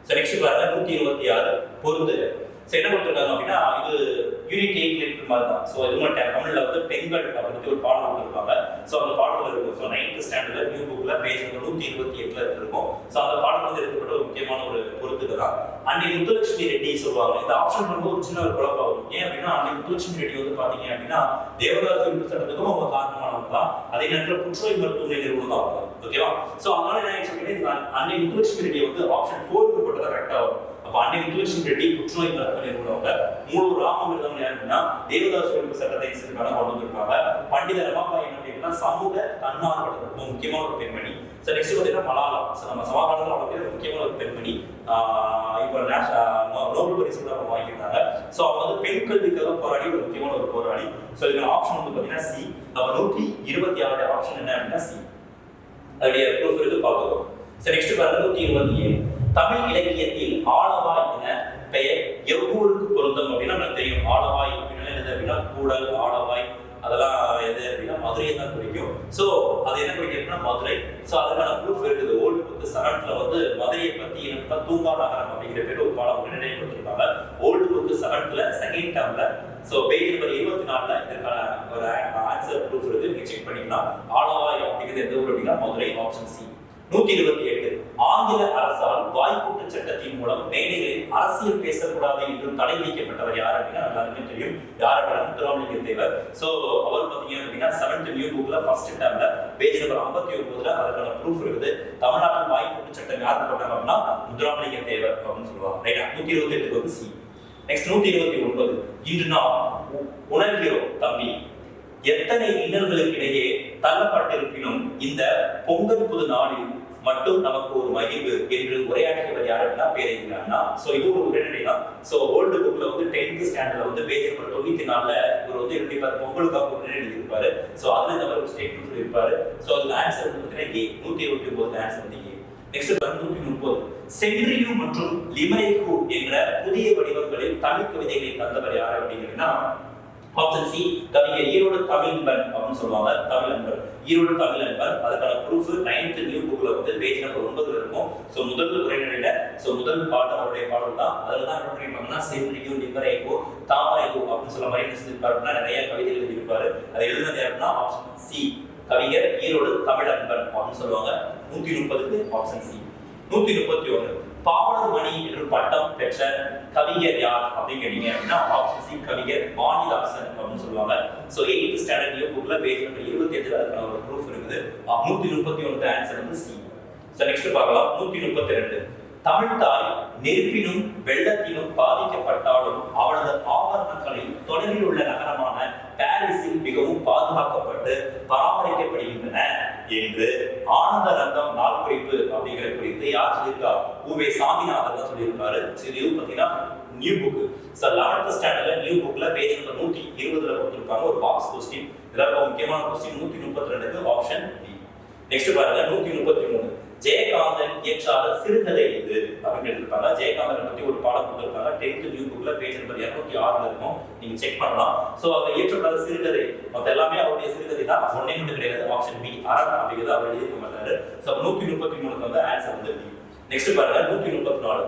சோ நெக்ஸ்ட் பாருங்க 126 பொருந்துக. சோ என்ன கொடுத்திருக்காங்க அப்படின்னா இது யூனிட் 8 லிட்டர் மாதிரி தான். சோ இது மட்டும் தமிழ்ல வந்து பெண்கள் அப்படின்னு ஒரு பாடம் கொடுத்திருப்பாங்க. சோ அந்த பாடத்துல இருக்கும். சோ 9th ஸ்டாண்டர்ட்ல நியூ புக்ல பேஜ் நம்பர் 128ல இருக்கும். சோ அந்த பாடம் வந்து எடுக்கப்பட்ட ஒரு முக்கியமான ஒரு பொருத்துக தான். அன்னை முத்துலட்சுமி ரெட்டி சொல்லுவாங்க. இந்த ஆப்ஷன் வந்து ஒரு சின்ன ஒரு குழப்பம் வரும். ஏன் அப்படின்னா அன்னை முத்துலட்சுமி ரெட்டி வந்து பாத்தீங்க அப்படின்னா தேவதாஸ் விருது சட்டத்துக்கும் அவங்க காரணமானவங்க தான். அதே நேரத்தில் புற்றுநோய் மருத்துவமனை நிறுவனம் தான் அவங்க. ஓகேவா? சோ அதனால என்ன ஆயிடுச்சு, அன்னை முத்துலட்சுமி ரெட்டி வந்து ஆப்ஷன் 4 போட்டதா கரெக்டா வரும். அப்ப அன்னை முத்துலட்சுமி ரெட்டி புற்றுநோய் மருத்துவமனை நிறுவனவங்க. மூலூர் ராமமிர்தம் யாருன்னா தேவதாஸ் விருது சட்டத்தை கொண்டு வந்திருக்காங்க. பண்டித ரமாபாய் என்ன அப்படின்னா சமூக தன்னார்வலர், ரொம்ப முக்கியமான ஒரு பெண்மணி. சோ நெக்ஸ்ட் பாத்தீங்கன்னா மலாலா. சோ நம்ம சமகாலத்துல அவங்க முக்கியமான ஒரு பெண்மணி. இப்போ நோபல் பரிசு கூட அவங்க வாங்கியிருந்தாங்க. சோ அவங்க வந்து பெண் கல்விக்காக போராடி ஒரு முக்கியமான ஒரு போராளி. சோ இதுல ஆப்ஷன் வந்து பாத்தீங்கன்னா சி. அப்ப 126 ஆப்ஷன் என்ன அப்படின்னா சி. அதோடைய ப்ரூஃப் இருக்கு பார்த்துக்கோங்க. சோ நெக்ஸ்ட் பாருங்க 127. தமிழ் இலக்கியத்தில் ஆளவாய் என பெயர் எவ்வூருக்கு பொருந்தும் அப்படின்னா நமக்கு தெரியும். ஆளவாய் அப்படின்னா எது அப்படின்னா கூடல், ஆளவாய் அதெல்லாம் எது அப்படின்னா மதுரையை தான் குறிக்கும். சோ அது என்ன குறிக்கும் அப்படின்னா மதுரை. சோ அதுக்கான ப்ரூஃப் இருக்குது. ஓல்டு புக் 7th வந்து மதுரையை பத்தி என்ன தூங்கா நகரம் அப்படிங்கிற பேர் ஒரு பாடம் நினைவு கொடுத்திருப்பாங்க. ஓல்டு புக் 7th செகண்ட் டேர்ம்ல. சோ பேஜ் நம்பர் 24ல இதற்கான ஒரு ஆன்சர் ப்ரூஃப் இருக்கு, நீங்க செக் பண்ணிக்கலாம். ஆளவாய் அப்படிங்கிறது எந்த ஊர் அப்படின்னா மதுரை. Option C. 128. ஆங்கில அரசால் வாய்ப்பூட்டு சட்டத்தின் மூலம் மேடைகளில் அரசியல் பேசக்கூடாது என்று தடை விதிக்கப்பட்டவர் யார் அப்படின்னா எல்லாருமே தெரியும். யார் அப்படின்னா முத்துராமலிங்க தேவர். சோ அவர் பாத்தீங்க அப்படின்னா 7th நியூ புக்ல ஃபர்ஸ்ட் டேர்ம்ல பேஜ் நம்பர் 59ல அதற்கான ப்ரூஃப் இருக்குது. தமிழ்நாட்டில் வாய்ப்பூட்டு சட்டம் யார் போட்டாங்க அப்படின்னா முத்துராமலிங்க தேவர் அப்படின்னு சொல்லுவாங்க. ரைட்டா? 128க்கு வந்து சி. நெக்ஸ்ட் 129. இன்று நாம் உணர்கிறோம் தம்பி எத்தனை இன்னல்களுக்கிடையே தள்ளப்பட்டிருப்பினும் இந்த பொங்கல் புது நாளில் மட்டும் நமக்கு ஒரு மகிழ்வு என்று உரையாற்றியவர் யார் அப்படின்னா பேரறிஞர் அண்ணா. சோ இது ஒரு உரைநடை தான். சோ ஓல்டு புக்ல வந்து 10th ஸ்டாண்டர்ட்ல வந்து பேஜ் நம்பர் 94ல இவர் வந்து எழுதிப்பாரு, பொங்கலுக்காக உரைநடை எழுதியிருப்பாரு. சோ அதுல இந்த மாதிரி ஒரு ஸ்டேட்மெண்ட் சொல்லியிருப்பாரு. சோ அதுக்கு ஆன்சர் வந்து பார்த்தீங்கன்னா ஏ. 129 ஆன்சர் வந்து ஏ. நெக்ஸ்ட் 130. சென்ட்ரியூ மற்றும் லிமரிக்கு என்ற புதிய வடிவங்களில் தமிழ் கவிதைகளை தந்தவர் யார் அப்படின்னா ஆப்ஷன் சி கவிஞர் ஈரோடு தமிழன்பன் அப்படின்னு சொல்லுவாங்க. தமிழன்பன், ஈரோடு தமிழன்பன். அதுக்கான ப்ரூஃப் 9th நியூ புக்ல வந்து பேஜ் நம்பர் 9 இருக்கும். ஸோ முதல் உரைநடையில முதல் பாடம் அவருடைய பாடம் தான். அதில் தான் என்ன பண்ணிருப்பாங்கன்னா செம்மியோ நிவரைக்கோ தாமரைக்கோ அப்படின்னு சொல்ல மாதிரி என்ன செஞ்சிருப்பாருன்னா நிறைய கவிதைகள் எழுதியிருப்பாரு. அதை எழுதுனது யாருன்னா ஆப்ஷன் சி கவிஞர் ஈரோடு தமிழன்பன் அப்படின்னு சொல்லுவாங்க. 130க்கு ஆப்ஷன் சி. 131 பாவலர் மணி என்று பட்டம் பெற்ற கவிஞர் யார் அப்படின்னு கேட்டீங்க அப்படின்னா ஆப்ஷன் சி கவிஞர் வாணிதாசன் அப்படின்னு சொல்லுவாங்க. ஸோ 8th ஸ்டாண்டர்ட் நியூ புக்ல பேஜ் நம்பர் 25 அதுக்கான ஒரு ப்ரூஃப் இருக்குது. 131 ஆன்சர் வந்து சி. ஸோ நெக்ஸ்ட் பார்க்கலாம். 132 தமிழ் தாய் நெருப்பினும் வெள்ளத்திலும் பாதிக்கப்பட்டாலும் அவளது ஆபரணங்களை தொடரில் உள்ள நகரமான பாரிஸில் மிகவும் பாதுகாக்கப்பட்டு பராமரிக்கப்படுகின்றன என்று ஆனந்த ரங்கம் நாள் குறிப்பு அப்படிங்கிற குறித்து யார் சொல்லியிருக்கா? உவே சாமிநாதன் தான் சொல்லியிருக்காரு. இது பார்த்தீங்கன்னா நியூ புக். ஸோ 11th ஸ்டாண்டர்ட்ல நியூ புக்ல பேஜ் நம்பர் 120 கொடுத்துருக்காங்க. ஒரு பாக்ஸ் கொஸ்டின். இதெல்லாம் முக்கியமான கொஸ்டின். 132க்கு ஆப்ஷன் டி. நெக்ஸ்ட் பாருங்க 133 ஜெயகாந்தன் இயற்றாத சிறுகதை இது அப்படின்னு எடுத்திருப்பாங்க. ஜெயகாந்தன் பத்தி ஒரு பாடம் கொடுத்திருக்காங்க. 10th நியூ புக்ல பேஜ் நம்பர் 206 இருக்கும். நீங்க செக் பண்ணலாம். சோ அவர் இயற்றப்படாத சிறுகதை மொத்த எல்லாமே அவருடைய சிறுகதை தான். ஒண்ணே மட்டும் கிடையாது. ஆப்ஷன் பி அரண் அப்படிங்கிறது அவர் எழுதியிருக்க மாட்டாரு. சோ 133 வந்து ஆன்சர் வந்து பி. நெக்ஸ்ட் பாருங்க 134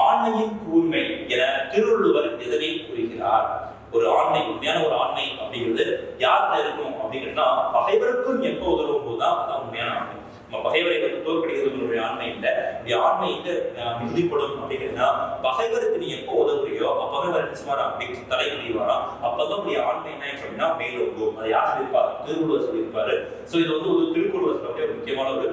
ஆண்மையின் கூர்மை என திருவள்ளுவர் எதனை கூறுகிறார்? ஒரு ஆண்மை, உண்மையான ஒரு ஆண்மை அப்படிங்கிறது யார்கிட்ட இருக்கும் அப்படின்னா பகைவருக்கும் எப்போ உதவும் போதுதான் அதான் உண்மையான ஆண்மை. நம்ம பகைவரை வந்து தோற்கடிக்கிறது ஆண்மை இல்லை. இப்படி ஆண்மை வந்து மிகுதிப்படும் அப்படிங்கிறதுனா பகைவருக்கு நீ எப்போ உதவுறியோ அப்பவே வர நிச்சயமா அப்படி தலை முடிவாராம். அப்பதான் உடைய ஆண்மை என்ன அப்படின்னா மேலோங்கும். அதை யார் சொல்லியிருப்பாரு? திருவள்ளுவர் சொல்லியிருப்பாரு. ஸோ இது வந்து ஒரு திருக்குறள் சொல்லக்கூடிய ஒரு முக்கியமான ஒரு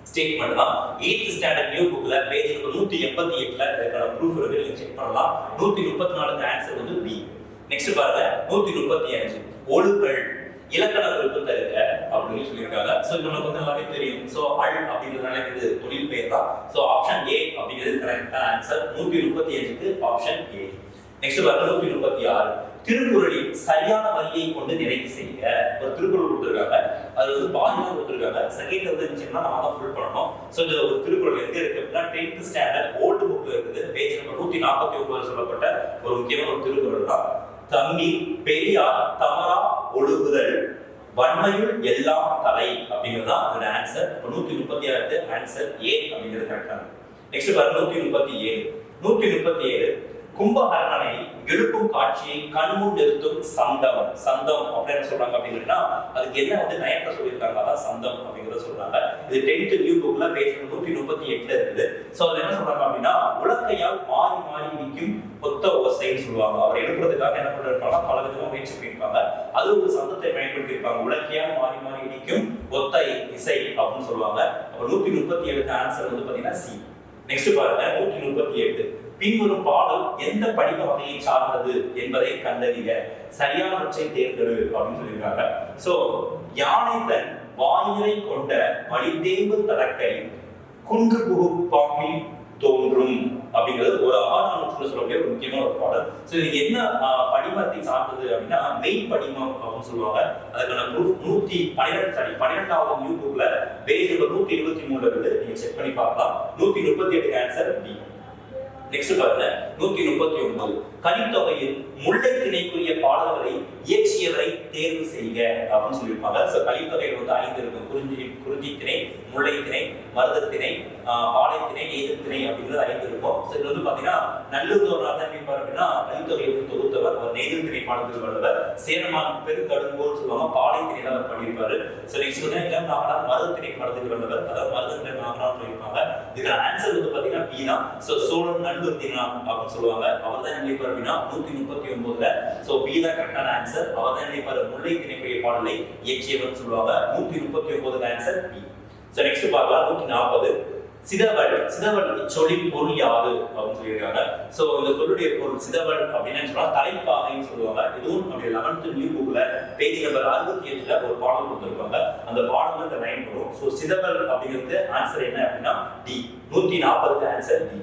ஸ்டேட்மெண்ட் தான். 8th ஸ்டாண்டர்ட் நியூ புக்ல பேஜ் நம்பர் 188ல இதற்கான ப்ரூஃப் இருக்கு. நீங்க செக் பண்ணலாம். 134க்கு ஆன்சர் வந்து பி. நெக்ஸ்ட் பாருங்க 135 ஒழுங்கல் இலக்கண குறிப்பு தருக அப்படின்னு சொல்லியிருக்காங்க. ஸோ இது நமக்கு வந்து எல்லாமே தெரியும். ஸோ அல் அப்படிங்கிறதுனால இது தொழில் பெயர் தான். ஸோ ஆப்ஷன் ஏ அப்படிங்கிறது கரெக்டான ஆன்சர். 135க்கு ஆப்ஷன் ஏ. நெக்ஸ்ட் பாருங்க 136 திருக்குறளின் சரியான வரியை கொண்டு நிறைவு செய்ய ஒரு திருக்குறள் கொடுத்துருக்காங்க. அது வந்து பாதியாக கொடுத்துருக்காங்க. செகண்ட் வந்து இருந்துச்சுன்னா நம்ம தான் ஃபுல் பண்ணணும். ஸோ இந்த ஒரு திருக்குறள் எங்க இருக்கு அப்படின்னா 10th ஸ்டாண்டர்ட் ஓல்டு புக்ல இருக்குது. பேஜ் நம்பர் 149 சொல்லப்பட்ட ஒரு முக்கியமான ஒரு திருக்குறள் தான். தம்பி பெரியார் தமரா ஒழுகுதல் வன்மையுள் எல்லாம் தலை அப்படிங்கிறது அதோட ஆன்சர். 136 ஆன்சர் ஏ அப்படிங்கிறது கரெக்டான. நெக்ஸ்ட் பாருங்க 137 கும்பகர்ணனை எழுப்பும் காட்சியை கண்முன் நிறுத்தும் சந்தம். சந்தம் அப்படின்னு சொல்றாங்க அப்படின்னா அதுக்கு என்ன வந்து நயத்தை சொல்லியிருக்காங்க? அதான் சந்தம் அப்படிங்கிறத சொல்றாங்க. இது 10th நியூ புக்ல பேஜ் 138 இருக்குது. ஸோ அதுல என்ன சொல்றாங்க அப்படின்னா உலக்கையால் மாறி மாறி நிற்கும் ஒத்த ஓசைன்னு சொல்லுவாங்க. அவர் எழுப்புறதுக்காக என்ன பண்ணிருப்பாங்க? பல விதமா முயற்சி பண்ணியிருப்பாங்க. அது ஒரு சந்தத்தை பயன்படுத்தி இருப்பாங்க. உலக்கையால் மாறி மாறி நிற்கும் ஒத்த இசை அப்படின்னு சொல்லுவாங்க. அப்ப 137க்கு ஆன்சர் வந்து பாத்தீங்கன்னா சி. நெக்ஸ்ட் பாருங்க 138 பின்வரும் பாடல் எந்த படிம வகையை சார்ந்தது என்பதை கண்டறிக, சரியானவற்றை தேர்ந்தெடு அப்படின்னு சொல்லியிருக்காங்க. சோ யானை தன் வாயிலை கொண்ட வழிதேம்பு தடக்கை குன்று புகு பாம்பில் தோன்றும் அப்படிங்கிறது ஒரு 6ஆம் நூற்றாண்டுல சொல்லக்கூடிய ஒரு முக்கியமான ஒரு பாடல். சோ இது என்ன படிமத்தை சார்ந்தது அப்படின்னா மெய் படிமம் அப்படின்னு சொல்லுவாங்க. அதுக்கான ப்ரூஃப் 12வது நியூ புக்ல பேஜ் நம்பர் 123 இருந்து நீங்க செக் பண்ணி பார்க்கலாம். 138 ஆன்சர் பி. நெக்ஸ்ட் பாருங்க 139 கலித்தொகையில் முல்லை திணைக்குரிய பாடல்களை இயற்றியவரை தேர்வு செய்க அப்படின்னு சொல்லியிருப்பாங்க. ஸோ கலித்தொகையில் வந்து 5 இருக்கும். குறிஞ்சி திணை, முல்லை திணை, மருத திணை, ஆலை திணை, எய்து திணை அப்படிங்கிறது 5 இருக்கும். ஸோ இது வந்து பாத்தீங்கன்னா நல்லூர்தோர் தான் இருப்பார் அப்படின்னா கலித்தொகையை வந்து தொகுத்தவர் அவர் நெய்தல் திணை பாடத்தில் வல்லவர். சேரமான் பெருங்கடுங்கோல் சொல்லுவாங்க. பாலை திணையில அவர் பண்ணியிருப்பாரு. ஸோ நெக்ஸ்ட் வந்து இளம் நாகனார் மருத திணை பாடத்தில் வல்லவர். அதாவது மருத திணை நாகனார் சொல்லியிருப்பாங்க. இதுக்கு ஆன்சர் வந்து பாத்தீங்கன்னா பி தான். ஸோ சோழன் நல்லூர் திணை அப்படின்னு சொல்லுவாங்க. அவர் தான் நினைப்பார் அப்படின்னா 139ல. ஸோ பி தான் கரெக்டான ஆன்சர். அவர் தான் நினைப்பார் முல்லை திணைக்குரிய பாடலை இயற்றியவர் சொல்லுவாங்க. 139க்கு ஆன்சர் பி. ஸோ நெக்ஸ்ட் பார்க்கலாம் 140 சிதவல். சிதவல் இச்சொல்லின் பொருள் யாது அப்படின்னு சொல்லியிருக்காங்க. ஸோ இந்த சொல்லுடைய பொருள் சிதவல் அப்படின்னு சொன்னா தலைப்பாகைன்னு சொல்லுவாங்க. இதுவும் நம்முடைய 11th நியூ புக்ல பேஜ் நம்பர் 68ல ஒரு பாடல் கொடுத்துருப்பாங்க. அந்த பாடல் இந்த லைன் வரும். ஸோ சிதவல் அப்படிங்கிறது ஆன்சர் என்ன அப்படின்னா டி. 140க்கு ஆன்சர் டி.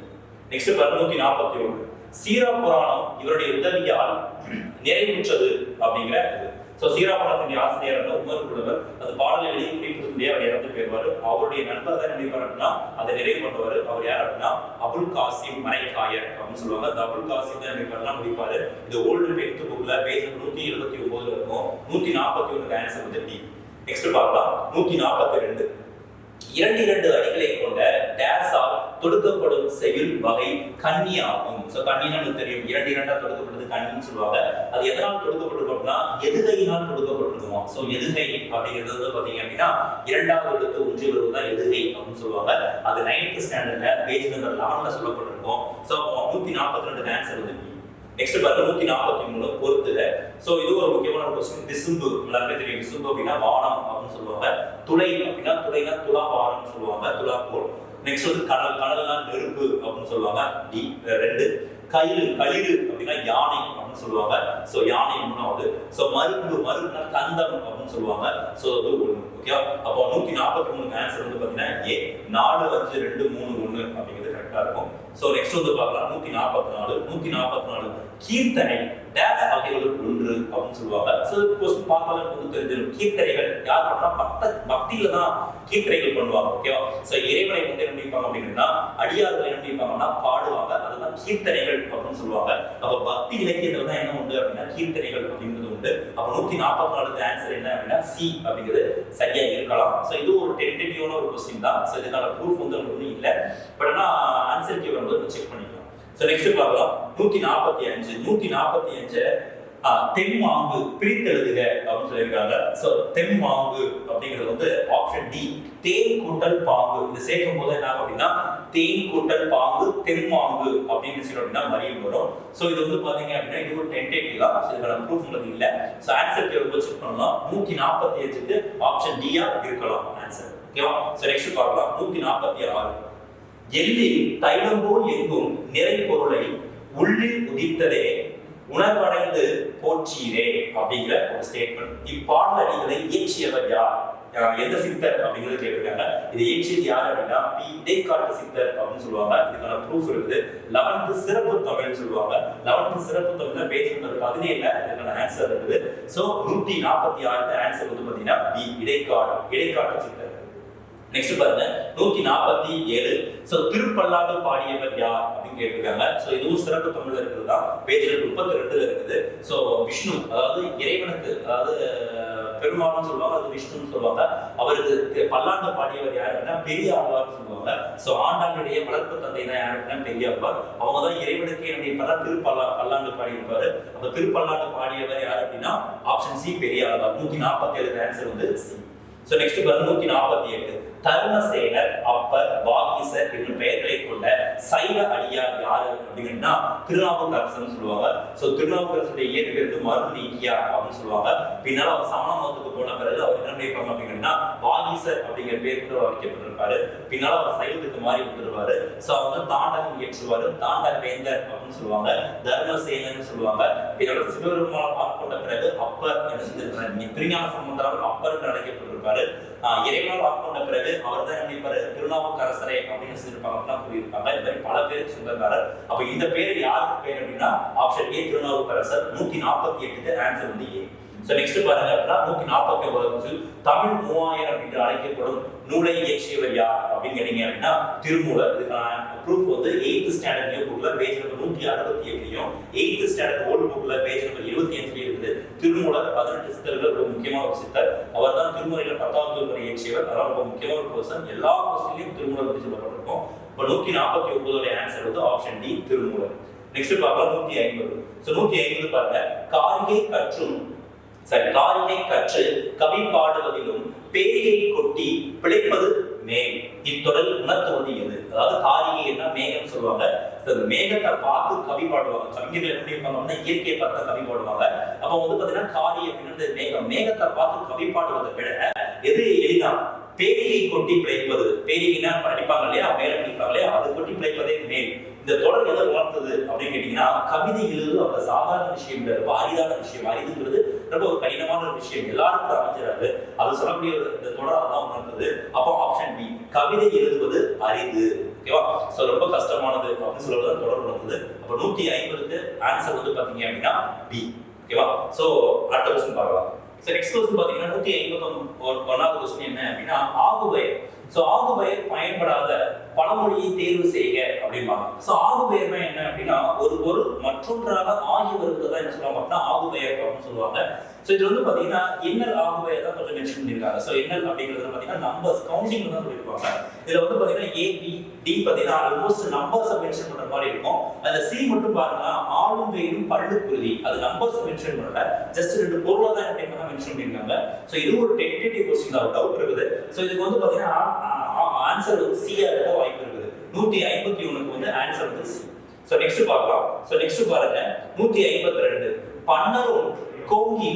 நெக்ஸ்ட் பாருங்க 141 சீரா புராணம் இவருடைய உதவியால் நிறைவுற்றது அப்படிங்கிற. ஸோ சீராப்பணத்தினுடைய ஆசிரியர் உமர் புலவர் அது பாடலை எழுதி குறிப்பிட்டு அவர் இறந்து போயிருவார். அவருடைய நண்பர் தான் நினைப்பார் அப்படின்னா அதை நிறைவு பண்ணுவார். அவர் யார் அப்படின்னா அபுல் காசிம் மரைக்காயர் அப்படின்னு சொல்லுவாங்க. அந்த அபுல் காசிம் தான் நினைப்பாருலாம் முடிப்பாரு. இது ஓல்டு டென்த் புக்ல பேஜ் 179 இருக்கும். 141 ஆன்சர் வந்து டி. நெக்ஸ்ட் பார்க்கலாம் 142. இரண்டு அடிகளை கொண்ட டேஸால் தொடுக்கப்படும் செயல் வகை கன்னி ஆகும். சோ கன்னினா நமக்கு தெரியும், இரண்டா தொடுக்கப்பட்டது கன்னின்னு சொல்லுவாங்க. அது எதனால் தொடுக்கப்பட்டிருக்கும்னா எதுகையினால் தொடுக்கப்பட்டிருக்குமா. சோ எதுகை அப்படிங்கிறது வந்து பாத்தீங்க அப்படின்னா இரண்டாவது எழுத்து ஒன்றி வருவதுதான் எதுகை அப்படின்னு சொல்லுவாங்க. அது 9th ஸ்டாண்டர்ட்ல பேஜ் நம்பர் 11ல சொல்லப்பட்டிருக்கும். சோ 142 ஆன்சர் வந்து நெக்ஸ்ட் பாருங்க 143 பொறுத்துக. சோ இது ஒரு முக்கியமான क्वेश्चन. விசும்பு எல்லாருமே தெரியும். விசும்பு அப்படின்னா வானம் அப்படின்னு சொல்லுவாங்க. துளை அப்படின்னா துளைனா துலா வானம்னு சொல்லுவாங்க. துலா போல். நெக்ஸ்ட் வந்து கடல்னா நெருப்பு அப்படின்னு சொல்லுவாங்க. டி 2. களிறு அப்படின்னா யானை அப்படின்னு சொல்லுவாங்க. சோ யானை மூணாவது. சோ மருப்புனா கந்தம் அப்படின்னு சொல்லுவாங்க. சோ அது ஓகே. அப்போ 143 ஆன்சர் வந்து பாத்தீங்கன்னா ஏ. 4 5 2 3 1 அப்படிங்கிறது கரெக்டா இருக்கும். சோ நெக்ஸ்ட் வந்து பார்க்கலாம் 144 கீர்த்தனை டேஸ் வகைகளுள் ஒன்று அப்படின்னு சொல்லுவாங்க. சோ क्वेश्चन பார்த்தாலே உங்களுக்கு தெரிஞ்சிடும். கீர்த்தனைகள் யார் பண்ணா பக்தியில தான் கீர்த்தனைகள் பண்ணுவாங்க. ஓகேவா. சோ இறைவனை வந்து என்ன பண்ணிப்பாங்க அப்படின்னா அடியார்கள் என்ன பண்ணிப்பாங்கன்னா பாடுவாங்க. அதுதான் கீர்த்தனைகள் அப்படின்னு சொல்லுவாங்க. அப்ப பக்தி இலக்கியத்துல தான் என்ன உண்டு அப்படின்னா கீர்த்தனைகள் அப்படிங்கிறது உண்டு. அப்ப 144 ஆன்சர் என்ன அப்படின்னா சி அப்படிங்கிறது சரியா இருக்கலாம். சோ இது ஒரு டென்டேட்டிவான ஒரு क्वेश्चन தான். சோ இதுக்கான ப்ரூஃப் வந்து ஒண்ணும் இல்ல. பட் ஆனா ஆன்சர் கீ வரும்போது செக் பண்ணிக்கலாம். சோ நெக்ஸ்ட் பார்க்கலாம் 145 தெம்மாங்கு பிரித்தெழுதுக அப்படின்னு சொல்லியிருக்காங்க. சோ தெம்மாங்கு அப்படிங்கிறது வந்து ஆப்ஷன் டி தேன் கூட்டல் பாங்கு. இது சேர்க்கும் போது என்ன அப்படின்னா தேன் கூட்டல் பாங்கு தெம்மாங்கு அப்படின்னு சொல்லி அப்படின்னா மறியல் வரும். சோ இது வந்து பாத்தீங்க அப்படின்னா இது ஒரு டென்டேட்டிவ் தான். சோ இதுக்கான ப்ரூஃப் உங்களுக்கு இல்ல. சோ ஆன்சர் கீ செக் பண்ணலாம். 145க்கு ஆப்ஷன் டி இருக்கலாம் ஆன்சர். ஓகேவா. சோ நெக்ஸ்ட் பார்க்கலாம் 146 எல்லில் தைலம் போல் எங்கும் நிறை பொருளை உள்ளில் உதித்ததே உணர்வடைந்து போற்றீரே அப்படிங்கிற ஒரு ஸ்டேட்மெண்ட். இப்பாடல் அடிகளை இயற்றியவர் யார்? எந்த சித்தர் அப்படிங்கிறது கேட்டிருக்காங்க. இது இயற்றியது யார் அப்படின்னா பி இடைக்காட்டு சித்தர் அப்படின்னு சொல்லுவாங்க. இதுக்கான ப்ரூஃப் இருக்குது. 11th சிறப்பு தமிழ்னு சொல்லுவாங்க. 11th சிறப்பு தமிழ்ல பேஜ் நம்பர் 17ல இதுக்கான ஆன்சர் இருக்குது. சோ 146க்கு ஆன்சர் வந்து பாத்தீங்கன்னா பி இடைக்காட்டு சித்தர். நெக்ஸ்ட் பாருங்க 147 சோ திருப்பல்லாண்டு பாடியவர் யார் அப்படின்னு கேட்டிருக்காங்க. சோ இதுவும் சிறப்பு தமிழ்ல இருக்குதா. பேஜ் 32ல இருக்குது. சோ விஷ்ணு அதாவது இறைவனுக்கு அதாவது பெருமாள்னு சொல்லுவாங்க. அது விஷ்ணுன்னு சொல்லுவாங்க. அவருக்கு பல்லாண்டு பாடியவர் யார் அப்படின்னா பெரிய ஆழ்வார்னு சொல்லுவாங்க. சோ ஆண்டாளுடைய வளர்ப்பு தந்தை தான் யார் அப்படின்னா பெரிய ஆழ்வார். அவங்க தான் இறைவனுக்கு என்னுடைய பல்லாண்டு பாடியிருப்பாரு. அப்ப திருப்பல்லாண்டு பாடியவர் யார் அப்படின்னா ஆப்ஷன் சி பெரிய ஆழ்வார். 147 ஆன்சர் வந்து சி. சோ நெக்ஸ்ட் பாருங்க 148 தர்மசேனர் அப்பர் வாகீசர் என்னும் பெயர்களை கொண்ட சைவ அடியார் யாரு அப்படின்னா திருநாவுக்கரசர்னு சொல்லுவாங்க. சோ திருநாவுக்கரசருடைய இயற்பெயர் வந்து மருது நீக்கியார் அப்படின்னு சொல்லுவாங்க. பின்னால அவர் சமண மதத்துக்கு போன பிறகு அவர் என்ன பண்ணிருப்பாங்க அப்படின்னா வாகீசர் அப்படிங்கிற பேர் கூட வைக்கப்பட்டிருப்பாரு. பின்னால அவர் சைவத்துக்கு மாறி வந்துருவாரு. சோ அவங்க தாண்டகம் இயற்றுவாரு. தாண்டக வேந்தர் அப்படின்னு சொல்லுவாங்க. தர்மசேனர்னு சொல்லுவாங்க. பின்னால சிவபெருமானை ஆட்கொண்ட பிறகு அப்பர் என்ன செஞ்சிருக்காரு திருஞான சம்பந்தர் அப்பர் என்று அழைக்கப்பட்டிருப்பாரு. இறைவனால் ஆட்கொண்ட பிறகு அவர் தான் நினைப்பாரு திருநாவுக்கரசரே அப்படின்னு சொல்லியிருப்பாங்க கூறியிருப்பாங்க. இந்த மாதிரி பல பேருக்கு சொந்தக்காரர். அப்ப இந்த பேர் யாருக்கு பேர் அப்படின்னா ஆப்ஷன் ஏ திருநாவுக்கரசர். 148க்கு ஆன்சர் வந்து ஏ. சோ நெக்ஸ்ட் பாருங்க அப்படின்னா 149 தமிழ் 3000 என்று அழைக்கப்படும் நூலை இயற்றியவர் யார் அப்படின்னு கேட்டீங்க அப்படின்னா திருமூலர். இதுக்கான ப்ரூஃப் வந்து 8th ஸ்டாண்டர்ட் நியூ புக்ல பேஜ் நம்பர் 168லையும் 8th ஸ்டாண்டர்ட் ஓல்டு புக்ல பேஜ் நம்பர் 25லையும் இருக்குது. திருமூலர் 18 சித்தர்கள் ஒரு முக்கியமான ஒரு சித்தர். அவர் தான் திருமுறையில 10வது திருமுறை இயற்றியவர். அதனால ரொம்ப முக்கியமான ஒரு பர்சன். எல்லா கொஸ்டின்லயும் திருமூலர் பற்றி சொல்லப்பட்டிருக்கும். இப்போ 149 ஆன்சர் வந்து ஆப்ஷன் டி திருமூலர். நெக்ஸ்ட் பார்க்கலாம் 150. சோ 150 பாருங்க காரிகை கற்று கவி பாடுவதிலும் பேரிகை கொட்டி பிழைப்பது மேல் இத்தொடர் உணர்த்துவது எது? அதாவது காரிகை என்ன மேகம் சொல்லுவாங்க. மேகத்தை பார்த்து கவி பாடுவாங்க. கவிஞர்கள் எப்படி இருப்பாங்கன்னா இயற்கையை பார்த்து கவி பாடுவாங்க. அப்ப வந்து பாத்தீங்கன்னா காரி அப்படின்றது மேகத்தை பார்த்து கவி பாடுவதை விட எது எளிதா பேரிகை கொட்டி பிழைப்பது. பேரிகைனா படிப்பாங்க இல்லையா, மேல படிப்பாங்க இல்லையா, அது கொட்டி பிழைப்பதே மேல். இந்த தொடர் எதை உணர்த்தது அப்படின்னு கேட்டீங்கன்னா கவிதை எழுது அவங்க சாதாரண விஷயம் இல்லை, ரொம்ப அரிதான விஷயம். அரிதுங்கிறது ரொம்ப ஒரு கடினமான ஒரு விஷயம், எல்லாருக்கும் அமைஞ்சிடாது. அது சொல்லக்கூடிய இந்த தொடராக தான் உணர்ந்தது. அப்போ ஆப்ஷன் பி கவிதை எழுதுவது அரிது. ஓகேவா. சோ ரொம்ப கஷ்டமானது அப்படின்னு சொல்றது தொடர் உணர்ந்தது. அப்போ 150க்கு ஆன்சர் வந்து பாத்தீங்க அப்படின்னா பி. ஓகேவா. சோ அடுத்த क्वेश्चन பார்க்கலாம். ஸோ நெக்ஸ்ட் கொஸ்டின் பார்த்தீங்கன்னா 151வது கொஸ்டின் என்ன அப்படின்னா ஆகுபெயர். ஸோ ஆகுபெயர் பயன்படாத பழமொழியை தேர்வு செய்க அப்படிம்பாங்க. ஸோ ஆகுபெயர்னா என்ன அப்படின்னா ஒரு பொருள் மற்றொன்றாக ஆகி வருவது தான் என்ன சொல்லுவாங்க அப்படின்னா ஆகுபெயர் அப்படின்னு சொல்லுவாங்க. ஸோ இது வந்து பார்த்தீங்கன்னா எண்ணல் ஆகுபெயர் தான் கொஞ்சம் மென்ஷன் பண்ணியிருக்காங்க. ஸோ எண்ணல் அப்படிங்கிறது பார்த்தீங்கன்னா நம்பர்ஸ் கவுண்டிங் தான் சொல்லியிருப்பாங்க. இதில் வந்து பார்த்தீங்கன்னா ஏ பி டி பார்த்தீங்கன்னா ஆல்மோஸ்ட் நம்பர்ஸை மென்ஷன் பண்ணுற மாதிரி இருக்கும். அதில் சி மட்டும் பாருங்கன்னா ஆளும் பெயரும் பள்ளுக்குருதி அது நம்பர்ஸ் மென்ஷன் பண்ணல, ஜஸ்ட் 2 பொருளை தான் என்ன மென்ஷன் பண்ணியிருக்காங்க. ஸோ இது ஒரு டென்டேட்டிவ் கொஸ்டின் தான், டவுட் இருக்குது. ஸோ இதுக்கு வந்து பார்த்தீங்கன்னா ஆன்சர் வந்து சியா இருக்க வாய்ப்பு இருக்குது. 151க்கு வந்து ஆன்சர் வந்து சி. ஸோ நெக்ஸ்ட் பார்க்கலாம். ஸோ நெக்ஸ்ட் பாருங்க 152 பன்னரும் கோங்கி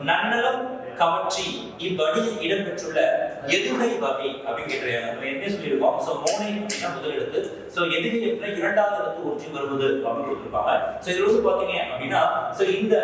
நன்னலம் கவர்ச்சி இவ்வடியில் இடம்பெற்றுள்ள எதுகை வகை அப்படின்னு கேட்டிருக்காங்க. நம்ம என்ன சொல்லியிருக்கோம்? ஸோ மோனை அப்படின்னா முதல் எழுத்து. ஸோ எதுகை அப்படின்னா இரண்டாவது எழுத்து ஒன்றி வருவது அப்படின்னு கொடுத்துருப்பாங்க. ஸோ இதுல வந்து பாத்தீங்க அப்படின்னா ஸோ இந்த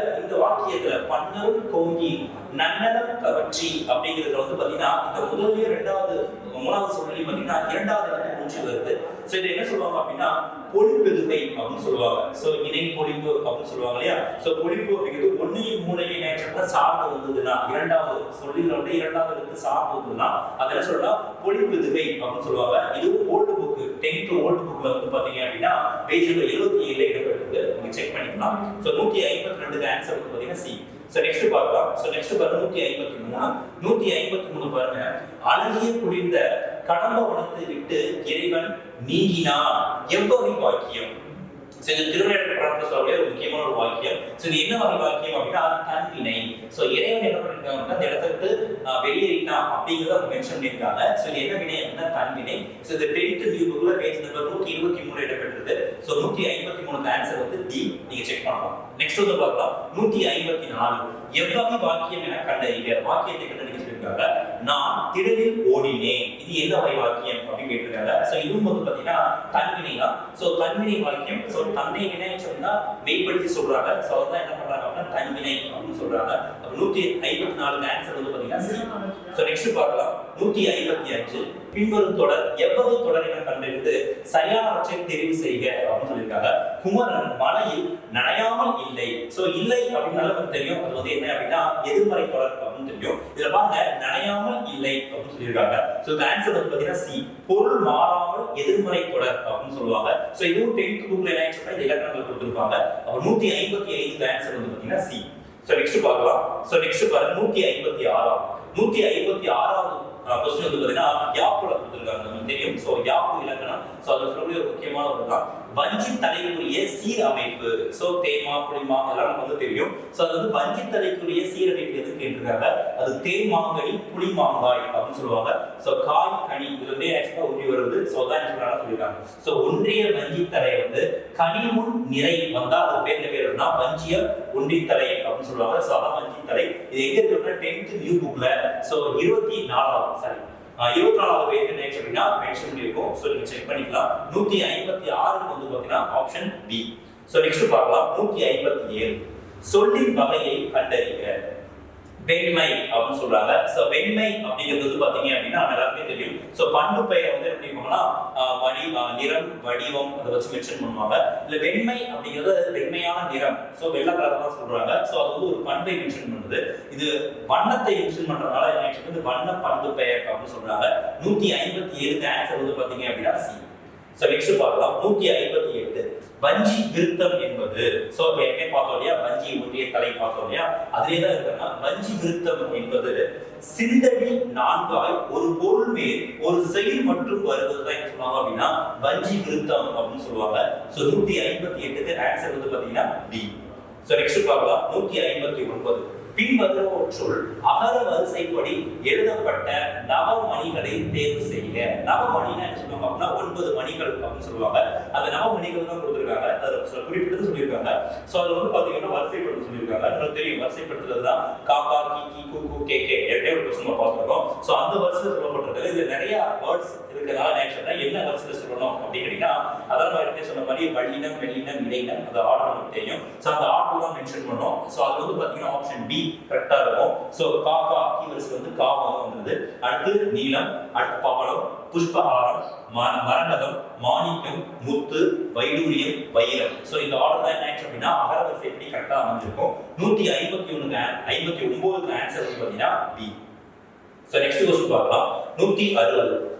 வாக்கியத்துல பன்னரும் கோங்கி நன்னலம் கவர்ச்சி அப்படிங்கிறதுல வந்து பாத்தீங்கன்னா இந்த முதல்ல இரண்டாவது மூணாவது சொல்லி பாத்தீங்கன்னா இரண்டாவது எழுத்து ஒன்றி வருது. ஸோ இதை என்ன சொல்லுவாங்க அப்படின்னா பொழிப்பெதுகை அப்படின்னு சொல்லுவாங்க. ஸோ இணை பொழிப்பு அப்படின்னு சொல்லுவாங்க இல்லையா? ஸோ பொழிப்பு அப்படிங்கிறது ஒன்னையும் மூணையும் நேரத்துல சார்ந்து வந்ததுன்னா இரண்டாவது சொல்லில வந்து இரண்டாவது எழுத்து சார்ந்து வந்ததுன்னா அதை என்ன சொல்லலாம் பொழிப்பெதுகை அப்படின்னு சொல்லுவாங்க. இதுவும் ஓல்டு புக் 10th ஓல்டு புக்ல வந்து பாத்தீங்க அப்படின்னா பேஜ் நம்பர் 77 இடம்பெற்றிருக்கு. நீங்க செக் பண்ணிக்கலாம். ஸோ 152க்கு ஆன்சர் வந்து பாத்தீங்கன்னா சி. ஸோ நெக்ஸ்ட் பார்க்கலாம். ஸோ நெக்ஸ்ட் பாருங்க 153 பாருங்க அழகிய குளிர்ந்த கடம்ப வனத்தை விட்டு இறைவன் நீங்கினான் எவ்வகை வாக்கியம். ஸோ இது திருவிளையாடல் படத்துல சொல்லக்கூடிய ஒரு முக்கியமான ஒரு வாக்கியம். ஸோ இது என்ன வகை வாக்கியம் அப்படின்னா அது தன்வினை. ஸோ இறைவன் என்ன பண்ணிருக்காங்கன்னா அந்த இடத்த விட்டு வெளியேறினான் அப்படிங்கிறத மென்ஷன் பண்ணியிருக்காங்க. ஸோ இது என்ன வினை அப்படின்னா தன்வினை. ஸோ இது 10th நியூ புக்ல பேஜ் நம்பர் 123 இடம்பெற்றிருக்கு. ஸோ 153க்கு ஆன்சர் வந்து டி. நீங்க செக் பண்ணலாம். நெக்ஸ்ட் வந்து பார்க்கலாம் 154 எவ்வகை வாக்கியம் என கண்டறிக. வாக்கியத்தை கண்டறிக சொல்லியிருக்காங்க. நான் திடலில் ஓடினேன். இது என்ன வகை வாக்கியம் அப்படின்னு கேட்டிருக்காங்க. ஸோ இதுவும் வந்து பாத்தீங்கன்னா தன்வினை தான். ஸோ தன்வினை வாக்கியம். ஸோ தன்னை வினை சொன்னா மெய்ப்படுத்தி சொல்றாங்க. ஸோ அதான் என்ன பண்றாங்க அப்படின்னா தன்வினை அப்படின்னு சொல்றாங்க. 154க்கு ஆன்சர் வந்து பாத்தீங்கன்னா சி. ஸோ நெக்ஸ்ட் பார்க்கலாம் 155 பின்வரும் தொடர் எவ்வகை தொடர் என கண்டறிந்து சரியானவற்றை தெரிவு செய்க அப்படின்னு சொல்லியிருக்காங்க. குமரன் மலையில் நனையாமல் இல்லை. சோ இல்லை அப்படின்னு நமக்கு தெரியும். அது வந்து என்ன அப்படின்னா எதிர்மறை தொடர் அப்படின்னு தெரியும். இதுல பாருங்க நனையாமல் இல்லை அப்படின்னு சொல்லியிருக்காங்க. சோ இந்த ஆன்சர் வந்து பாத்தீங்கன்னா சி. பொருள் மாறாமல் எதிர்மறை தொடர் அப்படின்னு சொல்லுவாங்க. சோ இதுவும் 10th புக்ல என்ன ஆச்சுன்னா இந்த இலக்கணங்கள் கொடுத்திருப்பாங்க. அப்ப 155க்கு ஆன்சர் வந்து பாத்தீங்கன்னா சி. சோ நெக்ஸ்ட் பார்க்கலாம். சோ நெக்ஸ்ட் பாருங்க 156வது क्वेश्चन வந்து பாத்தீங்கன்னா யாப்புல கொடுத்திருக்காங்க. நமக்கு தெரியும். சோ யாப்பு இலக்கணம். சோ அதுல சொல்லக்கூடிய ஒரு முக்கியமான ஒரு தான் வஞ்சி தலைக்குரிய சீரமைப்பு. சோ தேமா புளிமா எல்லாம் நமக்கு வந்து தெரியும். சோ அது வந்து வஞ்சி தலைக்குரிய சீரமைப்பு எதுக்கு கேட்டிருக்காங்க? அது தேமாங்கனி புளிமாங்காய் அப்படின்னு சொல்லுவாங்க. சோ காய் கனி இது வந்து ஆக்சுவலா ஒன்றி வருது. சோ அதான் சொல்லிருக்காங்க. சோ ஒன்றிய வஞ்சி தலை வந்து கனிமுன் நிறை வந்தா அது பேர்ல பேர் என்ன வஞ்சிய ஒன்றி தலை அப்படின்னு சொல்லுவாங்க. சோ அதான் வஞ்சி தலை. இது எங்க இருக்குன்னா 10th நியூ புக்ல சோ 24வது பேஜ் என்ன அப்படின்னா மென்ஷன் பண்ணிருக்கோம். சோ நீங்க செக் பண்ணிக்கலாம். 156க்கு வந்து பாத்தீங்கன்னா ஆப்ஷன் பி. சோ நெக்ஸ்ட் பார்க்கலாம் 157 சொல்லின் வகையை கண்டறிக. வெண்மை அப்படின்னு சொல்றாங்க. சோ வெண்மை அப்படிங்கிறது வந்து பாத்தீங்க அப்படின்னா எல்லாருமே தெரியும். சோ பண்பு பெயர் வந்து எப்படி பண்ணுவாங்கன்னா நிறம் வடிவம் அதை வச்சு மென்ஷன் பண்ணுவாங்க. இல்ல வெண்மை அப்படிங்கிறது வெண்மையான நிறம். சோ வெள்ளை கலர் தான் சொல்றாங்க. சோ அது வந்து ஒரு பண்பை மென்ஷன் பண்ணுது. இது வண்ணத்தை மென்ஷன் பண்றதுனால என்ன இது வண்ண பண்பு பெயர் அப்படின்னு சொல்றாங்க. 157க்கு ஆன்சர் வந்து பாத்தீங்க அப்படின்னா சி. சோ நெக்ஸ்ட் பார்க்கலாம் 158 வஞ்சி விருத்தம் என்பது. சோ ஏற்கனவே பார்த்தோம் இல்லையா வஞ்சி ஒன்றிய தலை பார்த்தோம் இல்லையா அதுலயே தான் இருக்குன்னா வஞ்சி விருத்தம் என்பது சிந்தடி நான்காய் ஒரு பொருள் மேல் ஒரு செயல் மற்றும் வருவதுதான் என்ன சொல்லுவாங்க அப்படின்னா வஞ்சி விருத்தம் அப்படின்னு சொல்லுவாங்க. சோ 158க்கு ஆன்சர் வந்து பாத்தீங்கன்னா டி. சோ நெக்ஸ்ட் பார்க்கலாம் 159 பின்வருவற்றுள் அகர வரிசைப்படி எழுதப்பட்ட நவமணிகளை தேர்வு செய்யுங்க. நவமணினா என்ன சொல்லுவாங்க அப்படின்னா 9 மணிகள் அப்படின்னு சொல்லுவாங்க. அந்த நவமணிகள் தான் கொடுத்திருக்காங்க. அதுல குறிப்பிட்டு சொல்லியிருக்காங்க. சோ அதுல வந்து பாத்தீங்கன்னா வரிசைப்படுத்த சொல்லியிருக்காங்க. உங்களுக்கு தெரியும் வரிசைப்படுத்துறது தான் காக்கா கீகி கூகு கேகே ஏற்கனவே ஒரு கொஸ்டின் பார்த்திருக்கோம். சோ அந்த வரிசையில சொல்லப்பட்டிருக்கு. இது நிறைய வேர்ட்ஸ் இருக்கிறதால நேச்சரா என்ன வரிசையில சொல்லணும் அப்படின்னா அதான் ஏற்கனவே சொன்ன மாதிரி வள்ளினம் வெள்ளினம் இடையினம் அந்த ஆர்டர் நமக்கு தெரியும். சோ அந்த ஆர்டர் தான் மென்ஷன் பண்ணோம். சோ அது வந்து பாத்தீங்கன்னா ஆப்ஷன் பி கரெக்டா இருக்கும். சோ காக்கா கீவர்ஸ் வந்து காவம் வந்தது. அடுத்து நீலம், அடுத்து பவளம், புஷ்பஹாரம், மரகதம், மாணிக்கம், முத்து, வைடூரியம், வைரம். சோ இந்த ஆர்டர் தான் என்ன ஆச்சு அப்படின்னா அகரவரிசை எப்படி கரெக்டா அமைஞ்சிருக்கும். 151 ஆன்சர் வந்து பாத்தீங்கன்னா பி. சோ நெக்ஸ்ட் क्वेश्चन பார்க்கலாம். 160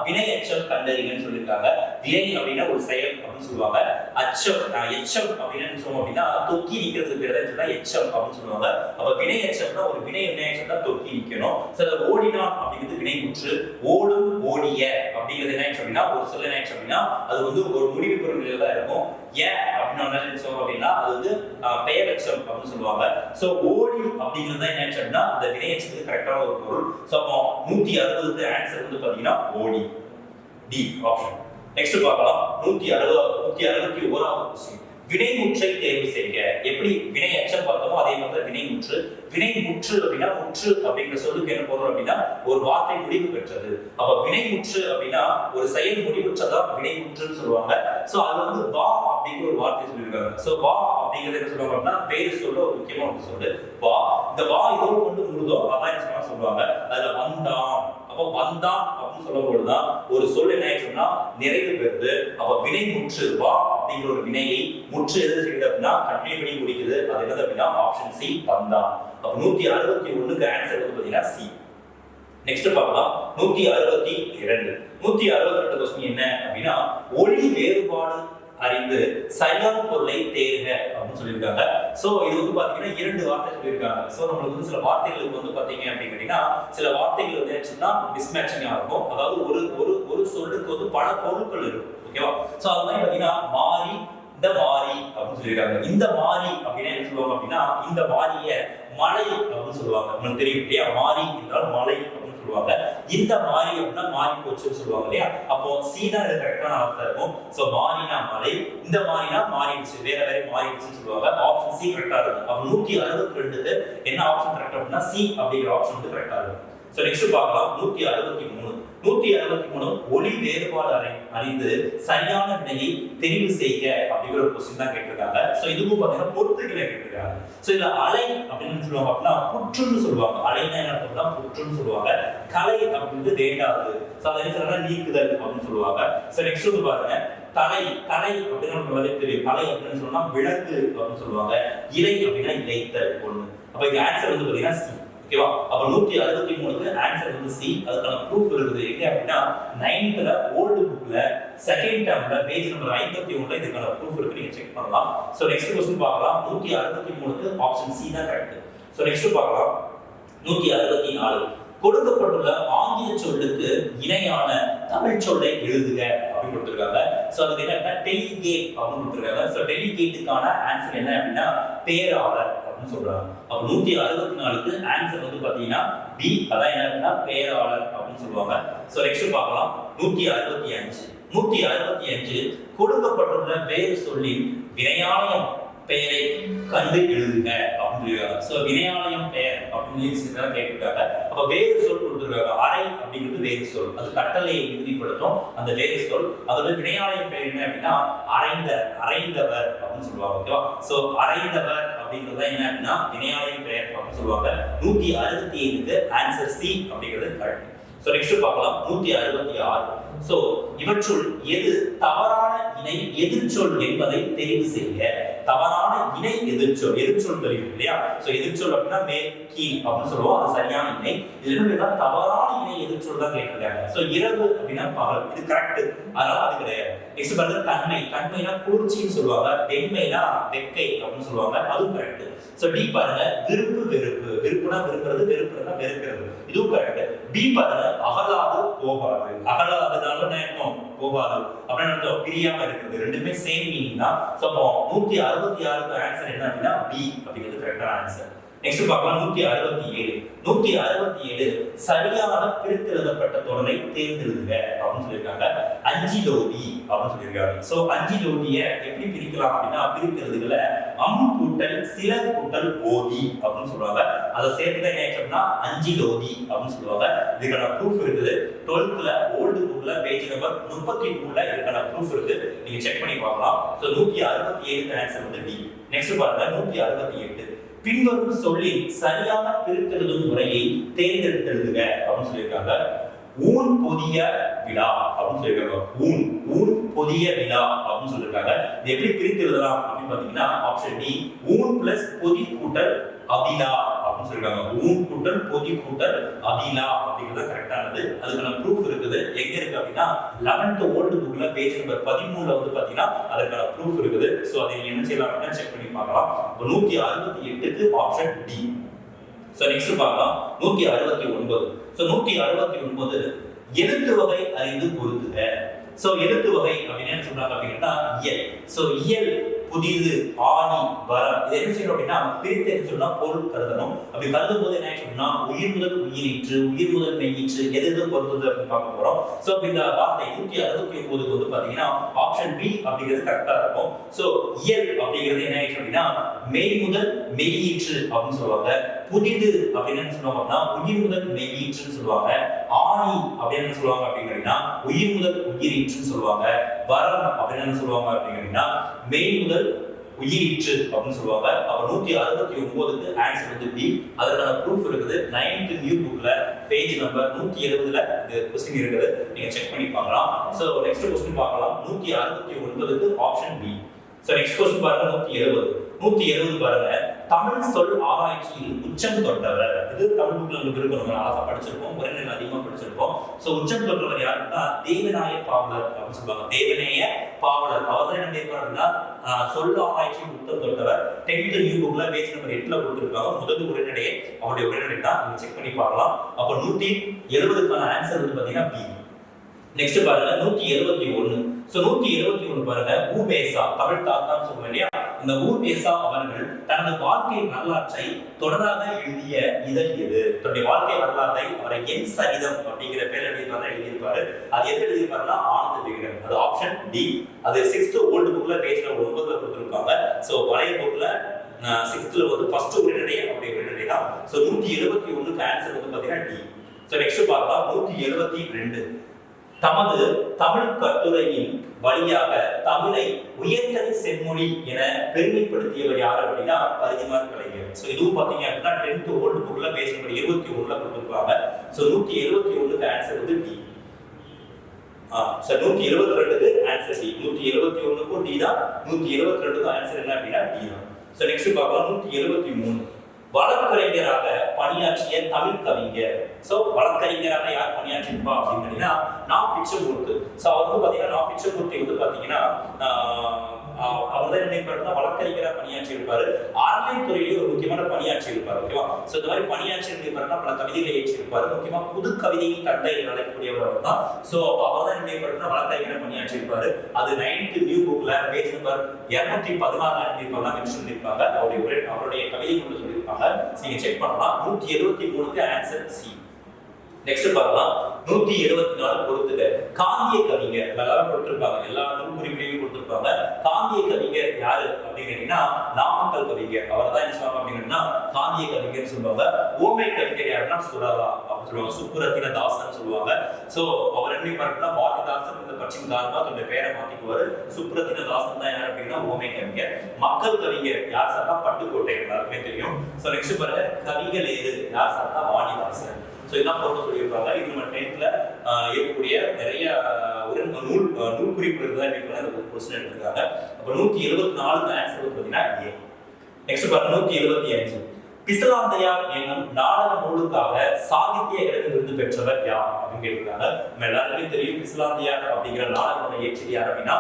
வினை எச்சம் கண்டறிங்கன்னு சொல்லியிருக்காங்க. வினை அப்படின்னா ஒரு செயல் அப்படின்னு சொல்லுவாங்க. அச்சம் எச்சம் அப்படின்னு சொல்லுவோம் அப்படின்னா தொக்கி நிக்கிறது பேர் தான் எச்சம் அப்படின்னு சொல்லுவாங்க. அப்ப வினை எச்சம்னா ஒரு வினை எச்சம்னா தொக்கி நிக்கணும். சில ஓடினான் அப்படிங்கிறது வினை முற்று. ஓடும் ஓடிய அப்படிங்கிறது என்ன அப்படின்னா ஒரு சொல்ல என்ன அப்படின்னா அது வந்து ஒரு முடிவு பொருள்கள் தான் இருக்கும். ஏன் அப்படின்னு என்ன சொல்லுவோம் அப்படின்னா அது வந்து பெயரெச்சம் அப்படின்னு சொல்லுவாங்க. சோ ஓடி அப்படிங்கிறது தான் என்ன அப்படின்னா அந்த வினை எச்சத்துக்கு கரெக்டான ஒரு பொருள். சோ அப்போ 160க்கு ஆன்சர் வந்து பாத்தீங்கன்னா ஓடி, டி ஆப்ஷன். நெக்ஸ்ட் பார்க்கலாம். 161வது क्वेश्चन. வினைமுற்றை தேர்வு செய்க. எப்படி வினை எச்சம் பார்த்தோமோ அதே மாதிரி வினைமுற்று. வினைமுற்று அப்படின்னா முற்று அப்படிங்கிற சொல்லுக்கு என்ன பொருள் அப்படின்னா ஒரு வார்த்தை முடிவு பெற்றது. அப்ப வினைமுற்று அப்படின்னா ஒரு செயல் முடிவுற்றதான் வினைமுற்றுன்னு சொல்லுவாங்க. சோ அது வந்து வா அப்படிங்கிற ஒரு வார்த்தை சொல்லியிருக்காங்க. சோ வா அப்படிங்கிறது என்ன சொல்லுவாங்க அப்படின்னா வேறு சொல்ல ஒரு முக்கியமான ஒரு சொல்லு வா. இந்த வா இதோடு கொண்டு முழுதோ அதான் என்ன சொல்லுவாங்க. அதுல வந்தான். அப்போ வந்தான் அப்படின்னு சொல்லும்போதுதான் ஒரு சொல் என்ன ஆயிடுச்சுன்னா நிறைவு பெறுது. அப்ப வினைமுற்று வா அப்படிங்கிற ஒரு வினையை முற்று எது செய்யுது அப்படின்னா கண்டினியூ பண்ணி முடிக்குது. அது என்னது அப்படின்னா ஆப்ஷன் சி வந்தான். அப்ப 161க்கு ஆன்சர் வந்து பாத்தீங்கன்னா சி. நெக்ஸ்ட் பார்க்கலாம். 162 क्वेश्चन என்ன அப்படின்னா ஒளி வேறுபாடு அறிந்து சரியான பொருளை தேர்க அப்படின்னு சொல்லியிருக்காங்க. சோ இது வந்து பாத்தீங்கன்னா 2 வார்த்தை சொல்லியிருக்காங்க. சோ நம்மளுக்கு வந்து சில வார்த்தைகளுக்கு வந்து பாத்தீங்க அப்படின்னா சில வார்த்தைகள் வந்து என்னன்னா மிஸ்மேட்சிங்கா இருக்கும். அதாவது ஒரு சொல்லுக்கு வந்து பல பொருட்கள் இருக்கும். ஓகேவா? சோ அது மாதிரி பாத்தீங்கன்னா மாறி, இந்த மாறி அப்படின்னு சொல்லியிருக்காங்க. இந்த மாறி அப்படின்னா என்ன சொல்லுவாங்க அப்படின்னா இந்த மாறிய மலை அப்படின்னு சொல்லுவாங்க. உங்களுக்கு தெரியும் இல்லையா? மாறி என்றால் மலை அப்படின்னு சொல்லுவாங்க. இந்த மாறி அப்படின்னா மாறி போச்சுன்னு சொல்லுவாங்க இல்லையா? அப்போ சி தான் இது கரெக்டான ஆன்சர் இருக்கும். சோ மாறினா மலை, இந்த மாறினா மாறிடுச்சு, வேற மாறிடுச்சுன்னு சொல்லுவாங்க. ஆப்ஷன் சி கரெக்டா இருக்கும். அப்ப 162க்கு என்ன ஆப்ஷன் கரெக்ட் அப்படின்னா சி அப்படிங்கிற ஆப்ஷன் வந்து கரெக்டா இருக்கும். சோ நெக்ஸ்ட் பார்க்கலாம். 163 ஒளி வேறுபாடு அறிந்து சரியான வினையை தெரிவு செய்க அப்படிங்கிற ஒரு क्वेश्चन தான் கேட்டிருக்காங்க. சோ இதுவும் பாத்தீங்கன்னா பொறுத்துகளை கேட்டிருக்காங்க. சோ இதுல அலை அப்படின்னு சொல்லுவாங்க அப்படின்னா புற்றுன்னு சொல்லுவாங்க. அலைனா என்ன அர்த்தம்னா புற்றுன்னு சொல்லுவாங்க. கலை அப்படின்றது வேண்டாது. சோ அதை என்ன நீக்குதல் அப்படின்னு சொல்லுவாங்க. சோ நெக்ஸ்ட் வந்து பாருங்க. தலை அப்படின்னா நமக்கு தெரியும். தலை அப்படின்னு சொன்னா விலங்கு அப்படின்னு சொல்லுவாங்க. இலை அப்படின்னா இலைத்தல் ஒண்ணு. அப்ப இந்த ஆன்சர் வந்து பாத்தீங்கன்னா சி. ஓகேவா? அப்ப 163க்கு ஆன்சர் வந்து சி. அதுக்கான ப்ரூஃப் இருக்குது. எங்க அப்படின்னா 9th ஓல்ட் புக்ல செகண்ட் டேர்ம்ல பேஜ் நம்பர் 51ல இதுக்கான ப்ரூஃப் இருக்கு. நீங்க செக் பண்ணலாம். சோ நெக்ஸ்ட் क्वेश्चन பார்க்கலாம். 163க்கு ஆப்ஷன் சி தான் கரெக்ட். சோ நெக்ஸ்ட் பார்க்கலாம். 164 கொடுக்கப்பட்டுள்ள ஆங்கில சொல்லுக்கு இணையான தமிழ் சொல்லை எழுதுக அப்படின்னு கொடுத்திருக்காங்க. சோ அதுக்கு என்ன டெலிகேட் அப்படின்னு கொடுத்திருக்காங்க. சோ டெலிகேட்டுக்கான ஆன்சர் என்ன அப்படின்னா பேராளர் அப்படின்னு சொல்றாங்க. அப்ப 164க்கு ஆன்சர் வந்து பாத்தீங்கன்னா பி. அதான் என்ன அப்படின்னா பேராளர் அப்படின்னு சொல்லுவாங்க. சோ நெக்ஸ்ட் பார்க்கலாம். 165 கொடுக்கப்பட்டுள்ள வேறு சொல்லின் வினையாளயம் பெயரை கண்டு எழுதுங்க அப்படின்னு சொல்லிருக்காங்க. சோ வினையாளயம் பெயர் அப்படின்னு கேட்டிருக்காங்க. அப்ப வேறு சொல் கொடுத்துருக்காங்க. அரை அப்படிங்கிறது வேறு சொல். அது கட்டளையை உறுதிப்படுத்தும் அந்த வேறு சொல். அதோட வினையாளயம் பெயர் என்ன அப்படின்னா அரைந்தவர் அப்படின்னு சொல்லுவாங்க. ஓகேவா? சோ அரைந்தவர் அப்படிங்கிறது என்ன அப்படின்னா வினையாளயம் பெயர் அப்படின்னு சொல்லுவாங்க. 165க்கு ஆன்சர் சி அப்படிங்கிறது கரெக்ட். சோ நெக்ஸ்ட் பார்க்கலாம். 166 சோ இவற்றுள் எது தவறான இணை எதிர்ச்சொல் என்பதை தெரிவு செய்ய. தவறான இணை எதிர்ச்சொல் தெரியும் இல்லையா? சோ எதிர்ச்சொல் அப்படின்னா மேல் கீழ் அப்படின்னு சொல்லுவோம். அது சரியான இணை. இதுல என்ன தவறான இணை எதிர்ச்சொல் தான் கேட்டிருக்காங்க. சோ இரவு அப்படின்னா பகல், இது கரெக்ட். அதனால அது கிடையாது. நெக்ஸ்ட் பாருங்க தன்மைனா குளிர்ச்சின்னு சொல்லுவாங்க. வெண்மைனா வெக்கை அப்படின்னு சொல்லுவாங்க. அதுவும் கரெக்ட். சோ டி பாருங்க விருப்புனா விருப்புறது, வெறுப்புனா வெறுக்கிறது, இதுவும் கரெக்ட். பி பாருங்க அகலாது போகாது. அகலாதுனால என்ன இருக்கும்? போகாது அப்படின்னு அர்த்தம் பிரியாம இருக்குது. ரெண்டுமே சேம் மீனிங் தான். சோ அப்போ 166க்கு ஆன்சர் என்ன அப்படின்னா பி அப்படிங்கிறது கரெக்டான ஆன்சர். நெக்ஸ்ட் பார்க்கலாம். 167 சரியான பிரித்தெழுதப்பட்ட தொடரை தேர்ந்தெடுங்க அப்படின்னு சொல்லியிருக்காங்க. அஞ்சிலோதி அப்படின்னு சொல்லியிருக்காங்க. சோ அஞ்சிலோதிய எப்படி பிரிக்கலாம் அப்படின்னா பிரித்தெழுதுகளை கூட்டல் சில கூட்டல் ஓதி அப்படின்னு சொல்லுவாங்க. அதை சேர்த்துதான் என்ன ஆயிடுச்சுன்னா அஞ்சிலோதி அப்படின்னு சொல்லுவாங்க. இதுக்கான ப்ரூஃப் இருக்குது. 12th ஓல்டு புக்ல பேஜ் நம்பர் 33ல இதுக்கான ப்ரூஃப் இருக்கு. நீங்க செக் பண்ணி பார்க்கலாம். சோ 167க்கு ஆன்சர் வந்து டி. நெக்ஸ்ட் பாருங்க. 168 பின்வரும் சொல்லின் சரியான பிரித்தெழுதும் முறையை தேர்ந்தெடுத்தெழுதுக அப்படின்னு சொல்லியிருக்காங்க. ஊன் பொதிய விழா அப்படின்னு சொல்லியிருக்காங்க. ஊன் பொதிய விழா அப்படின்னு சொல்லியிருக்காங்க. இது எப்படி பிரித்து எழுதலாம் அப்படின்னு பாத்தீங்கன்னா ஆப்ஷன் டி ஊன் பிளஸ் பொதி கூட்டல் அபிலா அப்படின்னு சொல்லிருக்காங்க. ஊன் கூட்டல் பொதி கூட்டல் அபிலா அப்படிங்கிறது கரெக்டானது. அதுக்கான ப்ரூஃப் இருக்குது. எங்க இருக்கு அப்படின்னா 11th ஓல்டு புக்ல பேஜ் நம்பர் 13ல வந்து பாத்தீங்கன்னா அதற்கான ப்ரூஃப் இருக்குது. சோ அதை நீங்க என்ன செய்யலாம் அப்படின்னா செக் பண்ணி பார்க்கலாம். 168க்கு ஆப்ஷன் டி. சோ நெக்ஸ்ட் பார்க்கலாம் 169. சோ 169 எழுத்து வகை அறிந்து பொருத்துக. சோ எழுத்து வகை அப்படின்னு என்ன சொல்றாங்க அப்படின்னா இயல். சோ இயல் புதிது ஆணி வரம் இது என்ன செய்யணும் அப்படின்னா பிரித்து என்ன சொன்னா பொருள் கருதணும். அப்படி கருதும் போது என்ன சொன்னா உயிர் முதல் உயிரீற்று உயிர் முதல் மெய்யீற்று எது எது பொருந்தது அப்படின்னு பார்க்க போறோம். சோ இந்த வார்த்தை 169 வந்து பாத்தீங்கன்னா ஆப்ஷன் பி அப்படிங்கிறது கரெக்டா இருக்கும். சோ இயல் அப்படிங்கிறது என்ன ஆயிடுச்சு அப்படின்னா மெய் முதல் மெய்யீற்று அப்படின்னு சொல்லுவாங்க. புதிது அப்படின்னு என்ன சொல்லுவாங்கன்னா உயிர் முதல் மெய்யீற்றுன்னு சொல்லுவாங்க. ஆணி அப்படின்னு என்ன சொல்லுவாங்க அப்படின்னா உயிர் முதல் உயிரீற்றுன்னு சொல்லுவாங்க. வரம் அப்படின்னு என்ன சொல்லுவாங்க அப்படின்னா மெய் முதல் உயிரீற்று அப்படின்னு சொல்லுவாங்க. அப்ப 169க்கு ஆன்சர் வந்து பி. அதற்கான ப்ரூஃப் இருக்குது. 9th நியூ புக்ல பேஜ் நம்பர் 170ல இந்த क्वेश्चन இருக்குது. நீங்க செக் பண்ணி பார்க்கலாம். சோ நெக்ஸ்ட் क्वेश्चन பார்க்கலாம். 169க்கு option B. So next question பாருங்க 170 பாருங்க. தமிழ் சொல் ஆராய்ச்சியில் உச்சம் தொட்டவர். இது தமிழ் புக்ல உங்களுக்கு இருக்கு. நம்ம அழகா படிச்சிருப்போம். உரைநடை அதிகமா படிச்சிருப்போம். சோ உச்சம் தொட்டவர் யாருன்னா தேவநாய பாவலர் அப்படின்னு சொல்லுவாங்க. தேவநேய பாவலர். அவர் தான் என்ன பண்ணிருப்பாருன்னா சொல் ஆராய்ச்சியில் உச்சம் தொட்டவர். 10th நியூ புக்ல பேஜ் நம்பர் 8ல கொடுத்திருக்காங்க. முதல் உரைநடையை அவருடைய உரைநடை தான் நீங்க செக் பண்ணி பார்க்கலாம். அப்ப 170க்கான ஆன்சர் வந்து பாத்தீங்கன்னா பி. நெக்ஸ்ட் பாருங்க 171. சோ 171 பாருங்க ஊபேசா தமிழ் தாத்தான்னு சொல்லுவாங்க இல்லையா. இந்த ஊபேசா அவர்கள் தனது வாழ்க்கை வரலாற்றை தொடராக எழுதிய இதழ் எது? தன்னுடைய வாழ்க்கை வரலாற்றை அவரை என் சரிதம் அப்படிங்கிற பேர் எழுதியிருப்பாரு. அது எது எழுதியிருப்பாருன்னா ஆனந்த விகடன். அது ஆப்ஷன் டி. அது 6th ஓல்டு புக்ல பேஜ்ல 9ல கொடுத்திருக்காங்க. சோ பழைய புக்ல 6th வந்து ஃபர்ஸ்ட் உரைநடை அப்படியே உரைநடை தான். சோ 171க்கு ஆன்சர் வந்து பாத்தீங்கன்னா டி. சோ நெக்ஸ்ட் பார்க்கலாம் 172. தமது தமிழ் கட்டுரையின் வழியாக தமிழை உயர்தனி செம்மொழி என பெருமைப்படுத்தியவர் யார் அப்படின்னா பரிதிமார் கலைஞர். சோ இதுவும் பாத்தீங்க அப்படின்னா 10th ஓல்டு புக்ல பேஜ் நம்பர் 21ல கொடுத்திருப்பாங்க. சோ 171க்கு ஆன்சர் வந்து டி. சோ 172க்கு ஆன்சர் டி. 171க்கு டி தான். 172க்கு ஆன்சர் என்ன அப்படின்னா டி தான். சோ நெக்ஸ்ட் பார்க்கலாம் 173. வழக்கறிஞராக பணியாற்றிய தமிழ் கவிஞர். சோ வழக்கறிஞராக யார் பணியாற்றிருப்பா அப்படின்னா நா. பிச்சமூர்த்தி. சோ அவர் வந்து பாத்தீங்கன்னா நா. பிச்சமூர்த்தி வந்து பாத்தீங்கன்னா அவர் தான் என்ன வழக்கறிஞராக பணியாற்றி இருப்பாரு. அறநிலைத்துறையில ஒரு முக்கியமான பணியாற்றி இருப்பாரு. ஓகேவா. சோ இந்த மாதிரி பணியாற்றி இருப்பாருன்னா பல கவிதைகளை ஏற்றிருப்பாரு. முக்கியமா புது கவிதையின் தந்தை என்று அழைக்கக்கூடியவர் தான். சோ அவர் தான் என்ன வழக்கறிஞராக பணியாற்றி இருப்பாரு. அது 9th நியூ புக்ல பேஜ் நம்பர் 216 மென்ஷன் பண்ணிருப்பாங்க. அவருடைய கவிதை கொண்டு சொல்லியிருப்பாங்க. நீங்க செக் பண்ணலாம். 173க்கு ஆன்சர் சி. நெக்ஸ்ட் பார்க்கலாம் 174 பொறுத்துக. காந்திய கவிஞர் எல்லாரும் கொடுத்திருப்பாங்க. எல்லா நூல் குறிப்பிலையும் கொடுத்திருப்பாங்க. காந்திய கவிஞர் யாரு அப்படின்னா நாமக்கல் கவிஞர். அவர் தான் என்ன சொல்லுவாங்க அப்படின்னா காந்திய கவிஞர் சொல்லுவாங்க. ஓமை கவிஞர் யாருன்னா சுரதா அப்படின்னு சொல்லுவாங்க. சுப்புரத்தின தாசன் சொல்லுவாங்க. சோ அவர் என்ன பண்ணா பாரதிதாசன் இந்த கட்சியின் காரணமா தன்னுடைய பேரை மாத்திக்குவாரு. சுப்புரத்தின தாசன் தான் யார் அப்படின்னா ஓமை கவிஞர். மக்கள் கவிஞர் யார் சார்னா பட்டுக்கோட்டை எல்லாருக்குமே தெரியும். சோ நெக்ஸ்ட் பாருங்க கவிகள் ஏது யார் சார்னா வாணிதாசன். சோ இதான் பொறுத்து சொல்லியிருப்பாங்க. இது நம்ம 10th இருக்கக்கூடிய நிறைய நூல் குறிப்புகள் தான் இந்த क्वेश्चन எடுத்துருக்காங்க. அப்ப 174க்கு ஆன்சர் வந்து பாத்தீங்கன்னா ஏ. நெக்ஸ்ட் பாருங்க 175. பிசலாந்தையார் என்னும் நாடக நூலுக்காக சாகித்ய அகாடமி விருது பெற்றவர் யார் அப்படின்னு கேட்டிருக்காங்க. நம்ம எல்லாருக்குமே தெரியும் பிசலாந்தையார் அப்படிங்கிற நாடகம் இயற்றியது யார் அப்படின்னா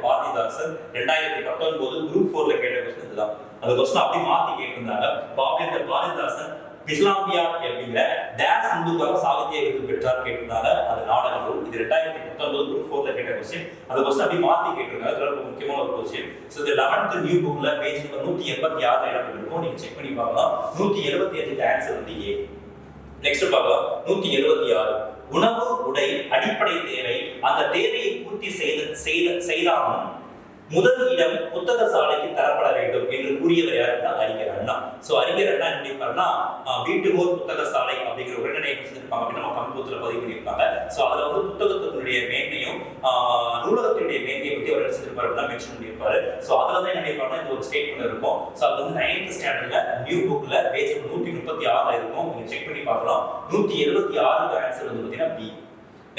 பாரதிதாசன். 2019 குரூப் 4ல கேட்ட क्वेश्चन இதுதான். அந்த क्वेश्चन அப்படி மாத்தி கேட்டிருந்தாங்க. பாரதிதாசன் பிஸ்லாந்தியார் என்கிற டேஸ் நூலுக்காக சாகித்ய விருது பெற்றார் கேட்டிருந்தாங்க. அது நாடக நூல். இது 2019 குரூப் 4ல கேட்ட क्वेश्चन. அந்த क्वेश्चन அப்படி மாத்தி கேட்டிருக்காங்க. அது ரொம்ப முக்கியமான ஒரு क्वेश्चन. சோ இந்த 11th நியூ புக்ல பேஜ் நம்பர் 186 இடம் இருக்கும். நீங்க செக் பண்ணி பார்க்கலாம். 175க்கு ஆன்சர் வந்து ஏ. நெக்ஸ்ட் பார்க்கலாம் 176. உணவு உடை அடிப்படை தேவை. அந்த தேவையை பூர்த்தி செய்தாலும் முதல் இடம் புத்தக சாலைக்கு தரப்பட வேண்டும் என்று கூறியவர் யாருன்னா அறிஞர் அண்ணா. சோ அறிஞர் என்ன பண்ணிருப்பாருன்னா வீட்டுவோர் புத்தக சாலை அப்படிங்கிற உரைநடை செஞ்சிருப்பாங்க அப்படின்னு நம்ம கம்ப்யூட்டர்ல பதிவு பண்ணியிருப்பாங்க. சோ அதுல வந்து புத்தகத்தினுடைய மேன்மையும் நூலகத்தினுடைய மேன்மையை பத்தி அவர் செஞ்சிருப்பாரு தான் மென்ஷன் பண்ணியிருப்பாரு. சோ அதுலதான் என்ன பண்ணிருப்பாருன்னா இந்த ஒரு ஸ்டேட்மெண்ட் இருக்கும். சோ அது வந்து 9th ஸ்டாண்டர்ட்ல நியூ புக்ல பேஜ் 136 இருக்கும். நீங்க செக் பண்ணி பார்க்கலாம். 176க்கு ஆன்சர் வந்து பாத்தீங்கன்னா பி.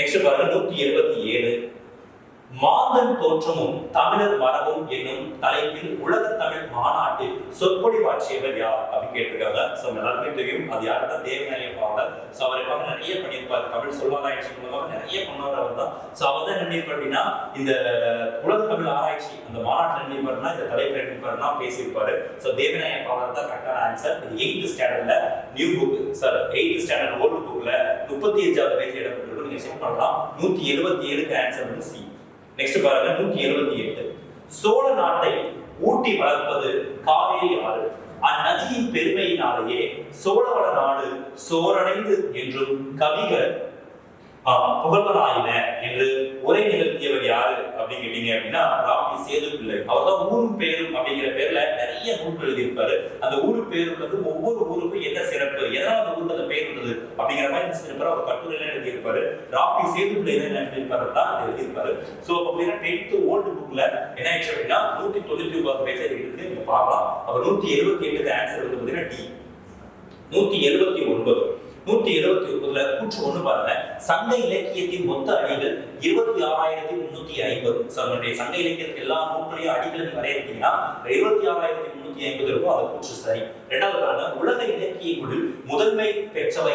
நெக்ஸ்ட் பாருங்க 177 மாந்தன் தோற்றமும் தமிழர் மரபும் என்னும் தலைப்பில் உலக தமிழ் மாநாட்டில் சொற்பொழிவாற்றியவர் யார் அப்படின்னு கேட்டிருக்காங்க. சோ எல்லாருமே தெரியும் அது யாருன்னா தேவநாய பாவலர். சோ அவர் எப்ப நிறைய பண்ணியிருப்பாரு, தமிழ் சொல்வாராய்ச்சி மூலமாக நிறைய பண்ணவர் அவர் தான். சோ அவர் தான் என்ன பண்ணியிருப்பார் அப்படின்னா இந்த உலக தமிழ் ஆராய்ச்சி அந்த மாநாட்டில் என்ன பண்ணியிருப்பாருன்னா இந்த தலைப்பில் என்ன பண்ணியிருப்பாருன்னா பேசியிருப்பாரு. சோ தேவநாய பாவலர் தான் கரெக்டான ஆன்சர். இது 8th ஸ்டாண்டர்ட்ல new book sir 8th standard old புக்ல 35வது பேஜ் இடம்பெற்றிருக்கும். நீங்க செக் பண்ணலாம். 177க்கு ஆன்சர் வந்து சி. நெக்ஸ்ட் பாருங்க 178 சோழ நாட்டை ஊட்டி வளர்ப்பது காவேரி ஆறு. அந்நதியின் பெருமையினாலேயே சோழவள நாடு சோரடைந்து என்றும் கவிகள் புகழ்வனாயின என்று உரை நிகழ்த்தியவர் யாரு அப்படின்னு கேட்டீங்க அப்படின்னா ராபி சேது பிள்ளை. அவர் தான் ஊரும் பேரும் அப்படிங்கிற பேர்ல நிறைய நூல்கள் எழுதியிருப்பாரு. அந்த ஊரு பேரு வந்து ஒவ்வொரு ஊருக்கும் என்ன சிறப்பு, எதனால அந்த ஊருக்கு அந்த பேர் இருந்தது அப்படிங்கிற மாதிரி சிறப்பாக ஒரு கட்டுரையில எழுதியிருப்பாரு. ராபி சேது பிள்ளை என்ன எழுதியிருப்பாருன்னா எழுதியிருப்பாரு. சோ அப்படின்னா 10th ஓல்டு புக்ல என்ன ஆயிடுச்சு அப்படின்னா 199 பேஜ் இருக்கு, நீங்க பார்க்கலாம். அப்ப 178க்கு ஆன்சர் வந்து பாத்தீங்கன்னா டி. 179 179ல கூற்று 1 பாருங்க. சங்க இலக்கியத்தின் மொத்த அடிகள் 26,350. நம்மளுடைய சங்க இலக்கியத்துக்கு எல்லா நூல்களையும் அடிகள் நீங்க வரையறுத்தீங்கன்னா 26,350 இருக்கும். அது கூற்று சரி. இரண்டாவது பாருங்க. உலக இலக்கியங்களில் முதன்மை பெற்றவை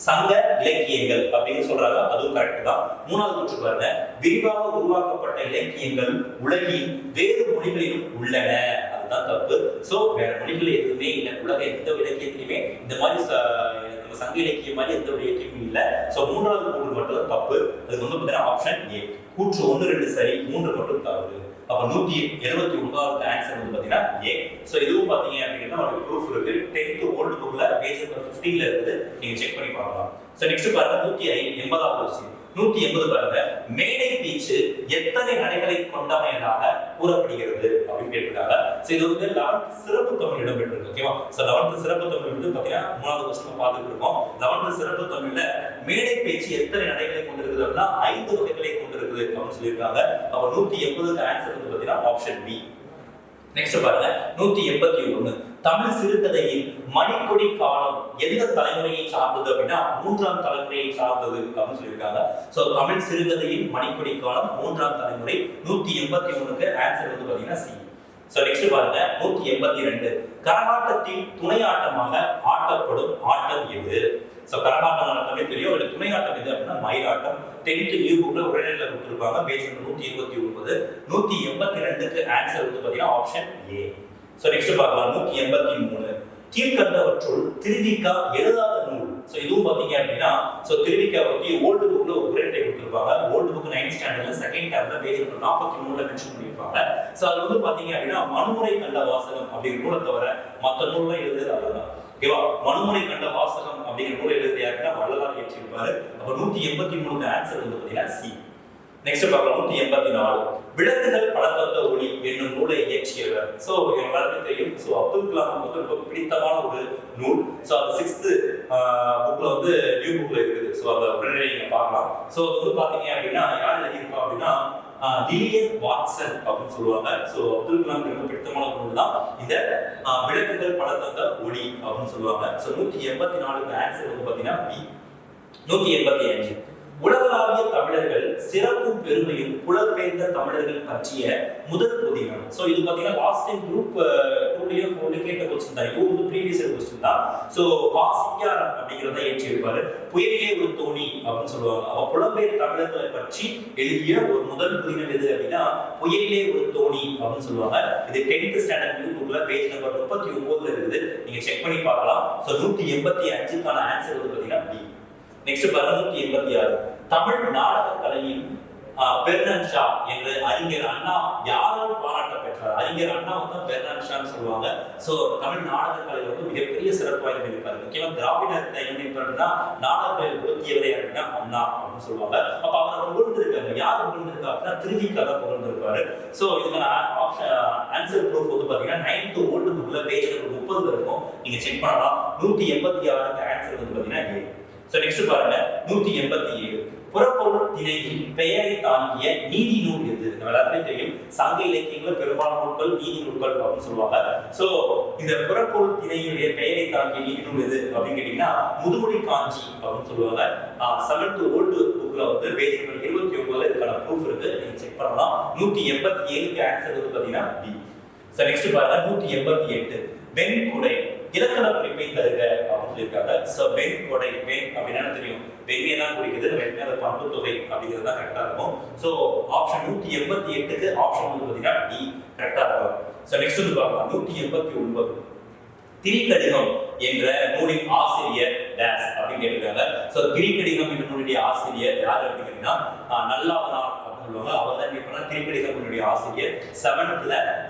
சங்க இலக்கியங்கள் அப்படின்னு சொல்றாங்க, அதுவும் கரெக்ட் தான். மூணாவது கூற்று பாருங்க. விரிவாக உருவாக்கப்பட்ட இலக்கியங்கள் உலகின் வேறு மொழிகளிலும் உள்ளன, அதுதான் தப்பு. சோ வேற மொழிகள் எதுவுமே இல்லை. உலக எந்த இலக்கியத்திலுமே இந்த மாதிரி சங்க இலக்கியம் மாதிரி எந்த ஒரு இலக்கியமும் இல்ல. சோ மூன்றாவது கூற்று மட்டும் தான் தப்பு. அதுக்கு வந்து பாத்தீங்கன்னா ஆப்ஷன் ஏ. கூற்று 1 2 சரி, 3 மட்டும் தவறு. அப்ப 179வது ஆன்சர் வந்து பாத்தீங்கன்னா ஏ. சோ இதுவும் பாத்தீங்க அப்படின்னா ஒரு ப்ரூஃப் இருக்கு. 10th ஓல்ட் புக்ல பேஜ் நம்பர் 15ல இருக்குது, நீங்க செக் பண்ணி பார்க்கலாம். சோ நெக்ஸ்ட் பாருங்க 180வது क्वेश्चन. 180 பாருங்க. மேடை பேச்சு எத்தனை நடைகளை கொண்டமையதாக கூறப்படுகிறது அப்படின்னு கேட்டிருக்காங்க. சோ இது வந்து 11th சிறப்பு தமிழ் இடம்பெற்றிருக்கு. ஓகேவா? சோ 11th சிறப்பு தமிழ் வந்து பாத்தீங்கன்னா 3வது क्वेश्चन பார்த்துட்டு இருக்கோம். 11th சிறப்பு தமிழ்ல மேடை பேச்சு எத்தனை நடைகளை கொண்டிருக்குது அப்படின்னா 5 வகைகளை கொண்டிருக்குது அப்படின்னு சொல்லியிருக்காங்க. அப்ப 180க்கு ஆன்சர் வந்து பாத்தீங்கன்னா ஆப்ஷன் பி. நெக்ஸ்ட் பாருங்க 181 தமிழ் சிறுகதையின் மணிக்கொடி காலம் எந்த தலைமுறையை சார்ந்தது அப்படின்னா 3ஆம் தலைமுறையை சார்ந்தது அப்படின்னு சொல்லியிருக்காங்க. சோ தமிழ் சிறுகதையின் மணிக்கொடி காலம் 3ஆம் தலைமுறை. 181க்கு ஆன்சர் வந்து பாத்தீங்கன்னா சி. சோ நெக்ஸ்ட் பாருங்க 182 கரகாட்டத்தில் துணை ஆட்டமாக ஆட்டப்படும் ஆட்டம் எது? சோ கரகாட்டம் நமக்கு தெரியும். ஒரு துணை ஆட்டம் எது அப்படின்னா மயிலாட்டம். 10th நியூ புக்ல உரைநடையில கொடுத்திருப்பாங்க. பேஜ் 129. 182க்கு ஆன்சர் வந்து பாத்தீங்கன்னா ஆப்ஷன் ஏ. சோ நெக்ஸ்ட் பார்க்கலாம் 183 கீழ்கண்டவற்றுள் திருவிக்கா எழுதாத நூல். சோ இதுவும் பாத்தீங்க அப்படின்னா சோ திருவிக்கா பத்தி ஓல்டு புக்ல ஒரு உரைநடை கொடுத்திருப்பாங்க. ஓல்டு புக் 9th ஸ்டாண்டர்ட்ல செகண்ட் டேர்ம்ல பேஜ் 43ல மென்ஷன் பண்ணிருப்பாங்க. சோ அது வந்து பாத்தீங்க அப்படின்னா மனுமுறை கண்ட வாசகம் அப்படிங்கிற நூலை தவிர மத்த நூல்ல எழுதுறது அவ்வளவுதான். ஓகேவா? மனுமுறை கண்ட வாசகம் அப்படிங்கிற நூலை எழுதிய யாருன்னா வள்ளலார் இயற்றியிருப்பாரு. அப்ப 183க்கு ஆன்சர் வந்து பாத்தீங்கன்னா சி. நெக்ஸ்ட் பார்க்கலாம் 184 விளக்குகள் பலதந்த ஒளி என்னும் நூலை இயற்றியவர். சோ எல்லாருக்கும் தெரியும். சோ அப்துல் கலாம் வந்து ரொம்ப பிடித்தமான ஒரு நூல். சோ அது 6th புக்ல வந்து நியூ புக்ல இருக்குது. சோ அந்த உரைநடை நீங்க பார்க்கலாம். சோ அது வந்து பாத்தீங்க அப்படின்னா யார் எழுதியிருப்பா அப்படின்னா லிலியன் வாட்சன் அப்படின்னு சொல்லுவாங்க. சோ அப்துல் கலாம் ரொம்ப பிடித்தமான நூல் தான் இந்த விளக்குகள் பலதந்த ஒளி அப்படின்னு சொல்லுவாங்க. சோ 184க்கு ஆன்சர் வந்து பாத்தீங்கன்னா பி. 185 உலகளாவிய தமிழர்கள் சிறப்பும் பெருமையும் புலம்பெயர்ந்த தமிழர்கள் பற்றிய முதல் புதினம். சோ இது பாத்தீங்கன்னா லாஸ்ட் டைம் குரூப் 2 4 கேட்ட क्वेश्चन தான். இது வந்து ப்ரீவியஸ் இயர் क्वेश्चन தான். சோ பாசிங்காரம் அப்படிங்கறத ஏற்றிருப்பாரு. புயலிலே ஒரு தோணி அப்படின்னு சொல்லுவாங்க. அப்ப புலம்பெயர் தமிழர்களை பற்றி எழுதிய ஒரு முதல் புதினம் எது அப்படின்னா புயலிலே ஒரு தோணி அப்படின்னு சொல்லுவாங்க. இது 10th ஸ்டாண்டர்ட் நியூ புக்ல பேஜ் நம்பர் 39ல இருக்குது, நீங்க செக் பண்ணி பார்க்கலாம். சோ 185க்கான ஆன்சர் வந்து பாத்தீங்கன்னா பி. நெக்ஸ்ட் பாருங்க 186 தமிழ் நாடக கலையின் பெர்னார்ட் ஷா என்று அறிஞர் அண்ணா யாரால் பாராட்ட பெற்றார்? அறிஞர் அண்ணா வந்து பெர்னார்ட் ஷான்னு சொல்லுவாங்க. சோ தமிழ் நாடக கலையில வந்து மிகப்பெரிய சிறப்பு வாய்ந்த இருப்பாரு. முக்கியமா திராவிடத்தை என்ன அப்படின்னா நாடக கலையில் புரட்சியவரே அப்படின்னா அண்ணா அப்படின்னு சொல்லுவாங்க. அப்ப அவரை புகழ்ந்திருக்காங்க. யார் புகழ்ந்திருக்கா அப்படின்னா திருவிக்கா தான் புகழ்ந்திருப்பாரு. சோ இதுக்கான ஆன்சர் ப்ரூஃப் வந்து பாத்தீங்கன்னா 9th ஓல்டு புக்ல பேஜ் நம்பர் 30 இருக்கும். நீங்க செக் பண்ணலாம். 186க்கு ஆன்சர் வந்து பாத்தீங்கன்னா A. சோ நெக்ஸ்ட் பாருங்க 187. புறப்பொருள் திணையின் பெயரை தாங்கிய நீதி நூல் எது? எல்லாருமே தெரியும் சங்க இலக்கியங்கள் பெரும்பாலான நூல்கள் நீதி நூல்கள் அப்படின்னு சொல்லுவாங்க. சோ இந்த புறப்பொருள் திணையுடைய பெயரை தாங்கிய நீதி நூல் எது அப்படின்னு கேட்டீங்கன்னா முதுமொழி காஞ்சி அப்படின்னு சொல்லுவாங்க. 7th ஓல்டு புக்ல வந்து பேஜ் நம்பர் 29 இதுக்கான ப்ரூஃப் இருக்கு. நீங்க செக் பண்ணலாம். 187க்கு ஆன்சர் வந்து பாத்தீங்கன்னா B. சோ நெக்ஸ்ட் பாருங்க 188. வெண்குடை இலக்கண குறிப்பை தருக அப்படின்னு சொல்லியிருக்காங்க. சோ வெண்குடை வெண் அப்படின்னா தெரியும் வெண்மையை தான் குறிக்குது. வெண்மை அது பண்பு தொகை அப்படிங்கிறது தான் கரெக்டா இருக்கும். சோ ஆப்ஷன் 188க்கு ஆப்ஷன் வந்து பாத்தீங்கன்னா D கரெக்டா இருக்கும். சோ நெக்ஸ்ட் வந்து பார்க்கலாம் 189. திரிகடிகம் என்ற நூலின் ஆசிரியர் டேஸ் அப்படின்னு கேட்டிருக்காங்க. சோ திரிகடிகம் என்ற நூலுடைய ஆசிரியர் யார் அப்படின்னு கேட்டீங்கன்னா நல்லாவனார் அப்படின்னு சொல்லுவாங்க. அவர் தான் என்ன பண்ணா திரிகடிகத்தினுடைய ஆசிரியர். 7th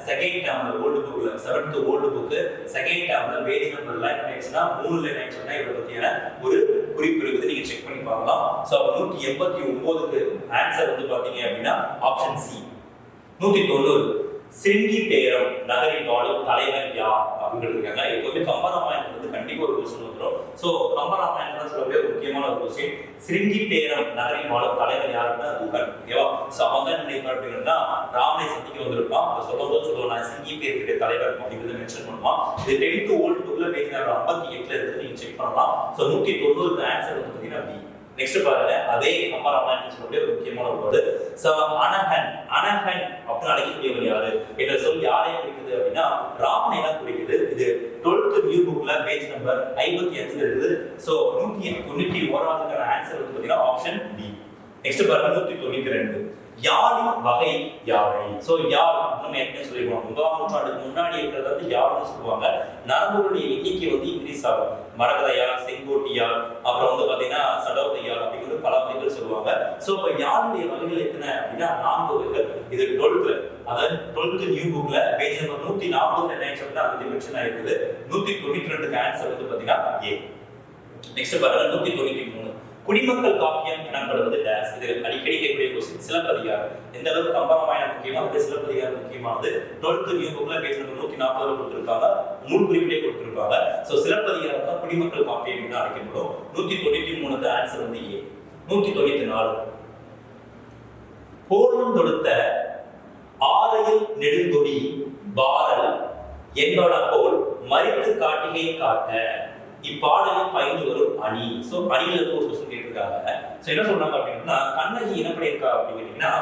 செகண்ட் டேர்ம்ல ஓல்டு புக்ல 7th ஓல்டு புக் செகண்ட் டேர்ம்ல பேஜ் நம்பர் லைன் ஆயிடுச்சுன்னா 3 லைன் ஆயிடுச்சுன்னா இவரை பத்தியான ஒரு குறிப்பு இருக்குது. நீங்க செக் பண்ணி பார்க்கலாம். சோ 189க்கு ஆன்சர் வந்து பாத்தீங்க அப்படின்னா ஆப்ஷன் C. 190. சிங்கி பேரம் நகரின் வாழும் தலைவர் யார் அப்படின்னு இருக்காங்க. எப்பவுமே கம்பராமாயணம் வந்து கண்டிப்பா ஒரு கொஸ்டின் வந்துடும். சோ கம்பராமாயணம் சொல்லவே ஒரு முக்கியமான ஒரு கொஸ்டின். சிங்கி பேரம் நகரின் வாழும் தலைவர் யாருன்னா குகன். ஓகேவா? சோ அவங்க என்ன நினைப்பார் அப்படின்னா ராமனை சந்திக்க வந்திருப்பான். அப்ப சொல்லும்போது சொல்லுவோம் நான் சிங்கி பேருடைய தலைவர் அப்படிங்கிறத மென்ஷன் பண்ணுவான். இது 10th ஓல்டு புக்ல பேஜ் நம்பர் 58ல இருக்கு. நீங்க செக் பண்ணலாம். சோ 190க்கு ஆன்சர் வந்து பாத்தீங்கன்னா B. நெக்ஸ்ட் பாருங்க அதே கம்பராமாயணம் சொல்லக்கூடிய ஒரு முக்கியமான ஒரு வேர்டு. சோ அனகன் அனகன் அப்படின்னு அழைக்கக்கூடியவர் யாரு என்ற சொல் யாரை குறிக்குது அப்படின்னா ராமனை தான் குறிக்குது. இது 12th நியூ புக்ல பேஜ் நம்பர் 55ல இருக்குது. சோ 191க்கான ஆன்சர் வந்து பாத்தீங்கன்னா ஆப்ஷன் B. நெக்ஸ்ட் பாருங்க 192. யாழின் வகை யாவை? சோ யாழ் நம்ம ஏற்கனவே சொல்லிருக்கோம் 9ஆம் நூற்றாண்டுக்கு முன்னாடி இருக்கிறது வந்து யாழ்னு சொல்லுவாங்க. நரம்புகளுடைய எண்ணிக்கை வந்து இன்க்ரீஸ் ஆகும். மரகதையார், செங்கோட்டியார், அப்புறம் வந்து பாத்தீங்கன்னா சடோதையார் அப்படிங்கிறது பல வகைகள் சொல்லுவாங்க. சோ இப்ப யாழுடைய வகைகள் எத்தனை அப்படின்னா 4 வகைகள். இது 12th அதாவது 12th நியூ புக்ல பேஜ் நம்பர் 140 என்ன சொல்லிட்டு அது மென்ஷன் ஆயிருக்குது. 192க்கு ஆன்சர் வந்து பாத்தீங்கன்னா A. நெக்ஸ்ட் பாருங்க 193. குடிமக்கள் காப்பியம் எனப்படுவது டேஸ். இது அடிக்கடி கேட்கக்கூடிய கொஸ்டின். சிலப்பதிகாரம் எந்த அளவுக்கு கம்பராமாயணம் முக்கியமா அது சிலப்பதிகாரம் முக்கியமானது. 12th நியூ புக்ல பேஜ் நம்பர் 140 கொடுத்திருக்காங்க. நூல் குறிப்பிலே கொடுத்திருக்காங்க. சோ சிலப்பதிகாரம் தான் குடிமக்கள் காப்பியம் என்று அழைக்கப்படும். 193க்கு ஆன்சர் வந்து A. 194. போரும் தொடுத்த ஆரையில் நெடுங்கொடி பாரல் என்பன போல் மறித்து காட்டிகை காட்ட இப்பாடலில் பயின்று வரும் அணி. சோ அணியில இருந்து ஒரு கொஸ்டின் கேட்டிருக்காங்க. சோ என்ன சொல்றாங்க அப்படின்னா கண்ணகி என்ன பண்ணியிருக்கா அப்படின்னு கேட்டீங்கன்னா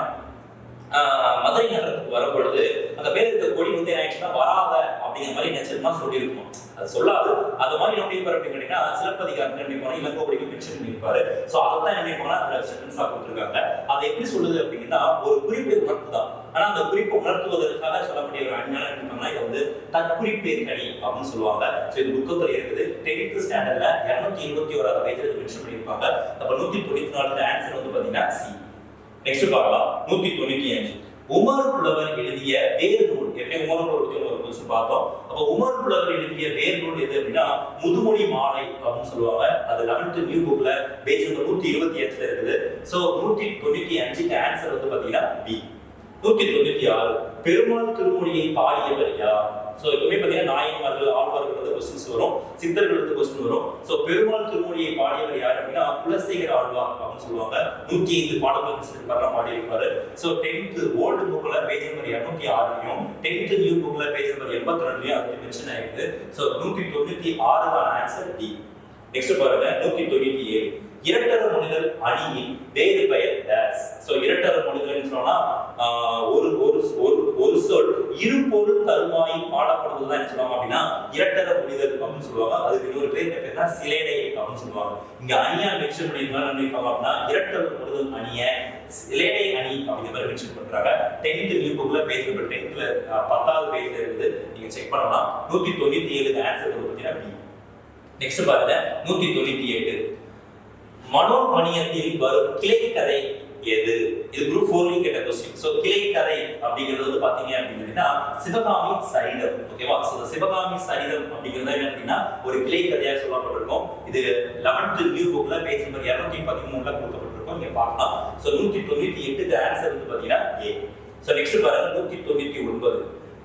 மதுரை நகரத்துக்கு வரும்பொழுது அந்த பேர் இருக்க கொடி வந்து ஆக்சுவலா வராத அப்படிங்கிற மாதிரி நினைச்சிருந்தா சொல்லியிருக்கோம். அது சொல்லாது அந்த மாதிரி என்ன பண்ணிருப்பாரு அப்படின்னு கேட்டீங்கன்னா சிலப்பதிகாரத்தில் என்ன பண்ணிருப்பாங்க இளங்கோவடிக்கு மென்ஷன் பண்ணியிருப்பாரு. சோ அதைத்தான் என்ன பண்ணிருப்பாங்கன்னா அதுல சென்டென்ஸா கொடுத்துருக்காங்க. அதை எப்படி சொல்லுது அப்படின்னா ஒரு குறிப்பை உணர்த்துதான். ஆனா அந்த குறிப்பை உணர்த்துவதற்காக சொல்லக்கூடிய ஒரு அணியால என்ன இதை வந்து தற்குறிப்பேற்கணி அப்படின்னு சொல்லுவாங்க. சோ இது புக்கத்துல இருக்குது. 10th ஸ்டாண்டர்ட்ல 221வது பேஜ்ல மென்ஷன் பண்ணியிருப்பாங்க. அப்ப 194க்கு ஆன்சர் வந்து பாத்தீங்கன்னா C. நெக்ஸ்ட் பார்க்கலாம் 195. உமர் புலவர் எழுதிய வேறு நூல். ஏற்கனவே உமர் புலவர் ஒரு கொஸ்டின் பார்த்தோம். அப்ப உமர் புலவர் எழுதிய வேறு நூல் எது அப்படின்னா முதுமொழி மாலை அப்படின்னு சொல்லுவாங்க. அது 11th நியூ புக்ல பேஜ் நம்பர் 128ல இருக்குது. சோ 195க்கு ஆன்சர் வந்து பாத்தீங்கன்னா B. 196. பெருமாள் திருமொழியை பாடியவர் யார்? சோ எப்பவுமே பாத்தீங்கன்னா நாயன்மார்கள் ஆழ்வார்கள் வந்து கொஸ்டின்ஸ் வரும். சித்தர்கள் வந்து கொஸ்டின் வரும். சோ பெருமாள் திருமொழியை பாடியவர் யார் அப்படின்னா குலசேகர ஆழ்வார் அப்படின்னு சொல்லுவாங்க. 105 பாடல்கள் சித்தர்கள் பாடியிருப்பாரு. சோ 10th ஓல்டு புக்ல பேஜ் நம்பர் 206லையும் 10th நியூ புக்ல பேஜ் நம்பர் 82லையும் அது மென்ஷன் ஆயிருக்கு. சோ 196க்கான ஆன்சர் D. நெக்ஸ்ட் பாருங்க 197. இரட்டர மொழிதல் அணியின் வேறு பெயர் டேஸ். சோ இரட்டர மொழிதல்னு சொன்னா ஒரு சொல் இரு பொருள் தருமாய் பாடப்படுவது தான் என்ன சொல்லுவாங்க அப்படின்னா இரட்டர மொழிதல் அப்படின்னு சொல்லுவாங்க. அதுக்கு இன்னொரு பேர் என்ன பேருனா சிலேடை அப்படின்னு சொல்லுவாங்க. இங்க அணியா மென்ஷன் பண்ணிருக்காங்க நினைப்பாங்க அப்படின்னா இரட்டர மொழிதல் அணிய சிலேடை அணி அப்படிங்கிற மாதிரி மென்ஷன் பண்றாங்க. 10th நியூ புக்ல பேஜ் நம்பர் 10th 10வது பேஜ்ல இருக்குது. நீங்க செக் பண்ணலாம். 197க்கு ஆன்சர் பார்த்தீங்கன்னா B. நெக்ஸ்ட் பாருங்க 198. மனோன்மணியத்தில் வரும் கிளை கதை எது? இது குரூப் 4 கேட்ட क्वेश्चन. சோ கிளைக்கதை அப்படிங்கிறது வந்து பாத்தீங்க அப்படின்னா சிவகாமி சரிதம். ஓகேவா? சோ சிவகாமி சரிதம் அப்படிங்கிறது என்ன அப்படின்னா ஒரு கிளைக்கதையா சொல்லப்பட்டிருக்கும். இது 11th நியூ புக்ல பேஜ் நம்பர் 213ல கொடுக்கப்பட்டிருக்கும். நீங்க பார்க்கலாம். சோ 198க்கு ஆன்சர் வந்து பாத்தீங்கன்னா ஏ. சோ நெக்ஸ்ட் பாருங்க 199.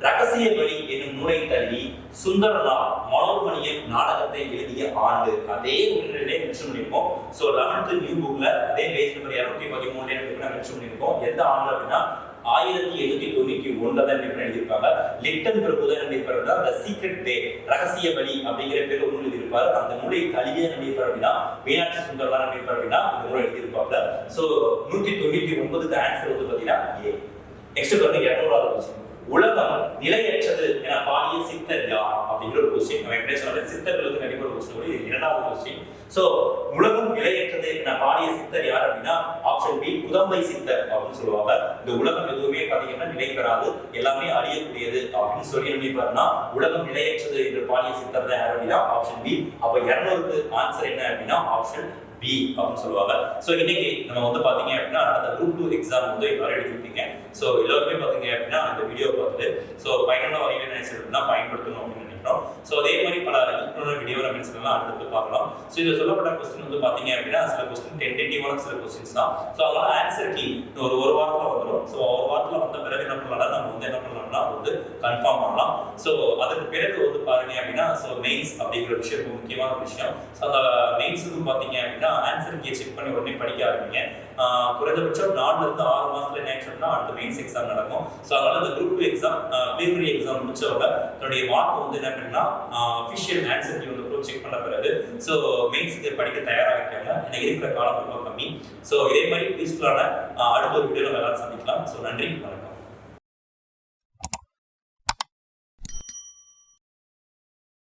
ரகசிய வழி என்னும் நூலை தள்ளி சுந்தரலால் மனோன்மணியன் நாடகத்தை எழுதிய ஆண்டு அதே ஒன்றிலே மென்ஷன் பண்ணிருக்கோம். சோ 11th நியூ புக்ல அதே பேஜ் நம்பர் 213ல மென்ஷன் பண்ணிருக்கோம். எந்த ஆண்டு அப்படின்னா 1891 தான் எழுதியிருப்பாங்க. லிட்டன் பிரபு தான் எழுதியிருப்பாரு. தி சீக்ரெட் வே ரகசிய வழி அப்படிங்கிற பேர் ஒரு நூல் எழுதியிருப்பாரு. அந்த நூலை தழுவிய எழுதியிருப்பாரு அப்படின்னா மீனாட்சி சுந்தரலால் எழுதியிருப்பாரு அப்படின்னா இந்த நூலை எழுதியிருப்பாங்க. சோ 199க்கு ஆன்சர் வந்து பாத்தீங்கன்னா ஏ. நெக்ஸ்ட் பாருங்க 200வது क्वेश्चन. உலகம் நிலையற்றது என பாடிய சித்தர் யார் அப்படிங்கிற ஒரு क्वेश्चन. நம்ம எப்படி சொன்னாலும் சித்தர்களுக்கு கண்டிப்பா ஒரு क्वेश्चन வரும். இரண்டாவது क्वेश्चन. சோ உலகம் நிலையற்றது என பாடிய சித்தர் யார் அப்படின்னா ஆப்ஷன் பி குதம்பை சித்தர் அப்படின்னு சொல்லுவாங்க. இந்த உலகம் எதுவுமே பாத்தீங்கன்னா நிலை பெறாது, எல்லாமே அழியக்கூடியது அப்படின்னு சொல்லி எழுதிப்பாருன்னா உலகம் நிலையற்றது என்று பாடிய சித்தர் தான் யார் அப்படின்னா ஆப்ஷன் பி. அப்ப 200க்கு ஆன்சர் என்ன அப்படின்னா ஆப்ஷன் பி அப்படின்னு சொல்லுவாங்க. சோ இன்னைக்கு நம்ம வந்து பாத்தீங்க அப்படின்னா அந்த குரூப் 2 எக்ஸாம் வந்து எல்லாரும் எழுதிருப்பீங்க. சோ எல்லாருமே பாத்தீங்க அப்படின்னா இந்த வீடியோ பார்த்துட்டு சோ பயனுள்ள வகையில நினைச்சிருந்தா பயன்படுத்தணும் அப்படின்னு நினைக்கிறோம். சோ அதே மாதிரி பல யூஸ்ஃபுல்லான வீடியோ நம்ம சொல்லலாம் அடுத்து பார்க்கலாம். சோ இதுல சொல்லப்பட்ட क्वेश्चन வந்து பாத்தீங்க அப்படின்னா சில क्वेश्चन டென்டேட்டிவான சில क्वेश्चंस தான். சோ அதனால ஆன்சர் கீ ஒரு வாரத்துல வந்துரும். சோ ஒரு வாரத்துல வந்த பிறகு என்ன பண்ணலாம் நம்ம வந்து என்ன பண்ணலாம்னா வந்து கன்ஃபார்ம் பண்ணலாம். சோ அதுக்கு பிறகு வந்து பாருங்க அப்படின்னா சோ மெயின்ஸ் அப்படிங்கிற விஷயம் முக்கியமான விஷயம். சோ அந்த மெயின்ஸ்க்கு பாத்தீங்க அப்படின்னா ஆன்சர் கீ செக் பண்ணி உடனே படிக்க ஆரம்பிங்க. குறைந்தபட்சம் 4 இருந்து 6 மாசத்துல என்ன ஆச்சுன்னா அடுத்த மெயின்ஸ் எக்ஸாம் நடக்கும். சோ அதனால இந்த குரூப் 2 எக்ஸாம் பிரிலிமினரி எக்ஸாம் முடிச்சவங்க தன்னுடைய மார்க் வந்து என்ன பண்ணா ஆஃபிஷியல் ஆன்சர் கீ வந்து செக் பண்ண பிறகு சோ மெயின்ஸ்க்கு படிக்க தயாராகிட்டாங்க. எனக்கு இருக்கிற காலம் ரொம்ப கம்மி. சோ இதே மாதிரி யூஸ்ஃபுல்லான அடுத்த ஒரு வீடியோல எல்லாரும் சந்திக்கலாம். சோ நன்றி, வணக்கம்.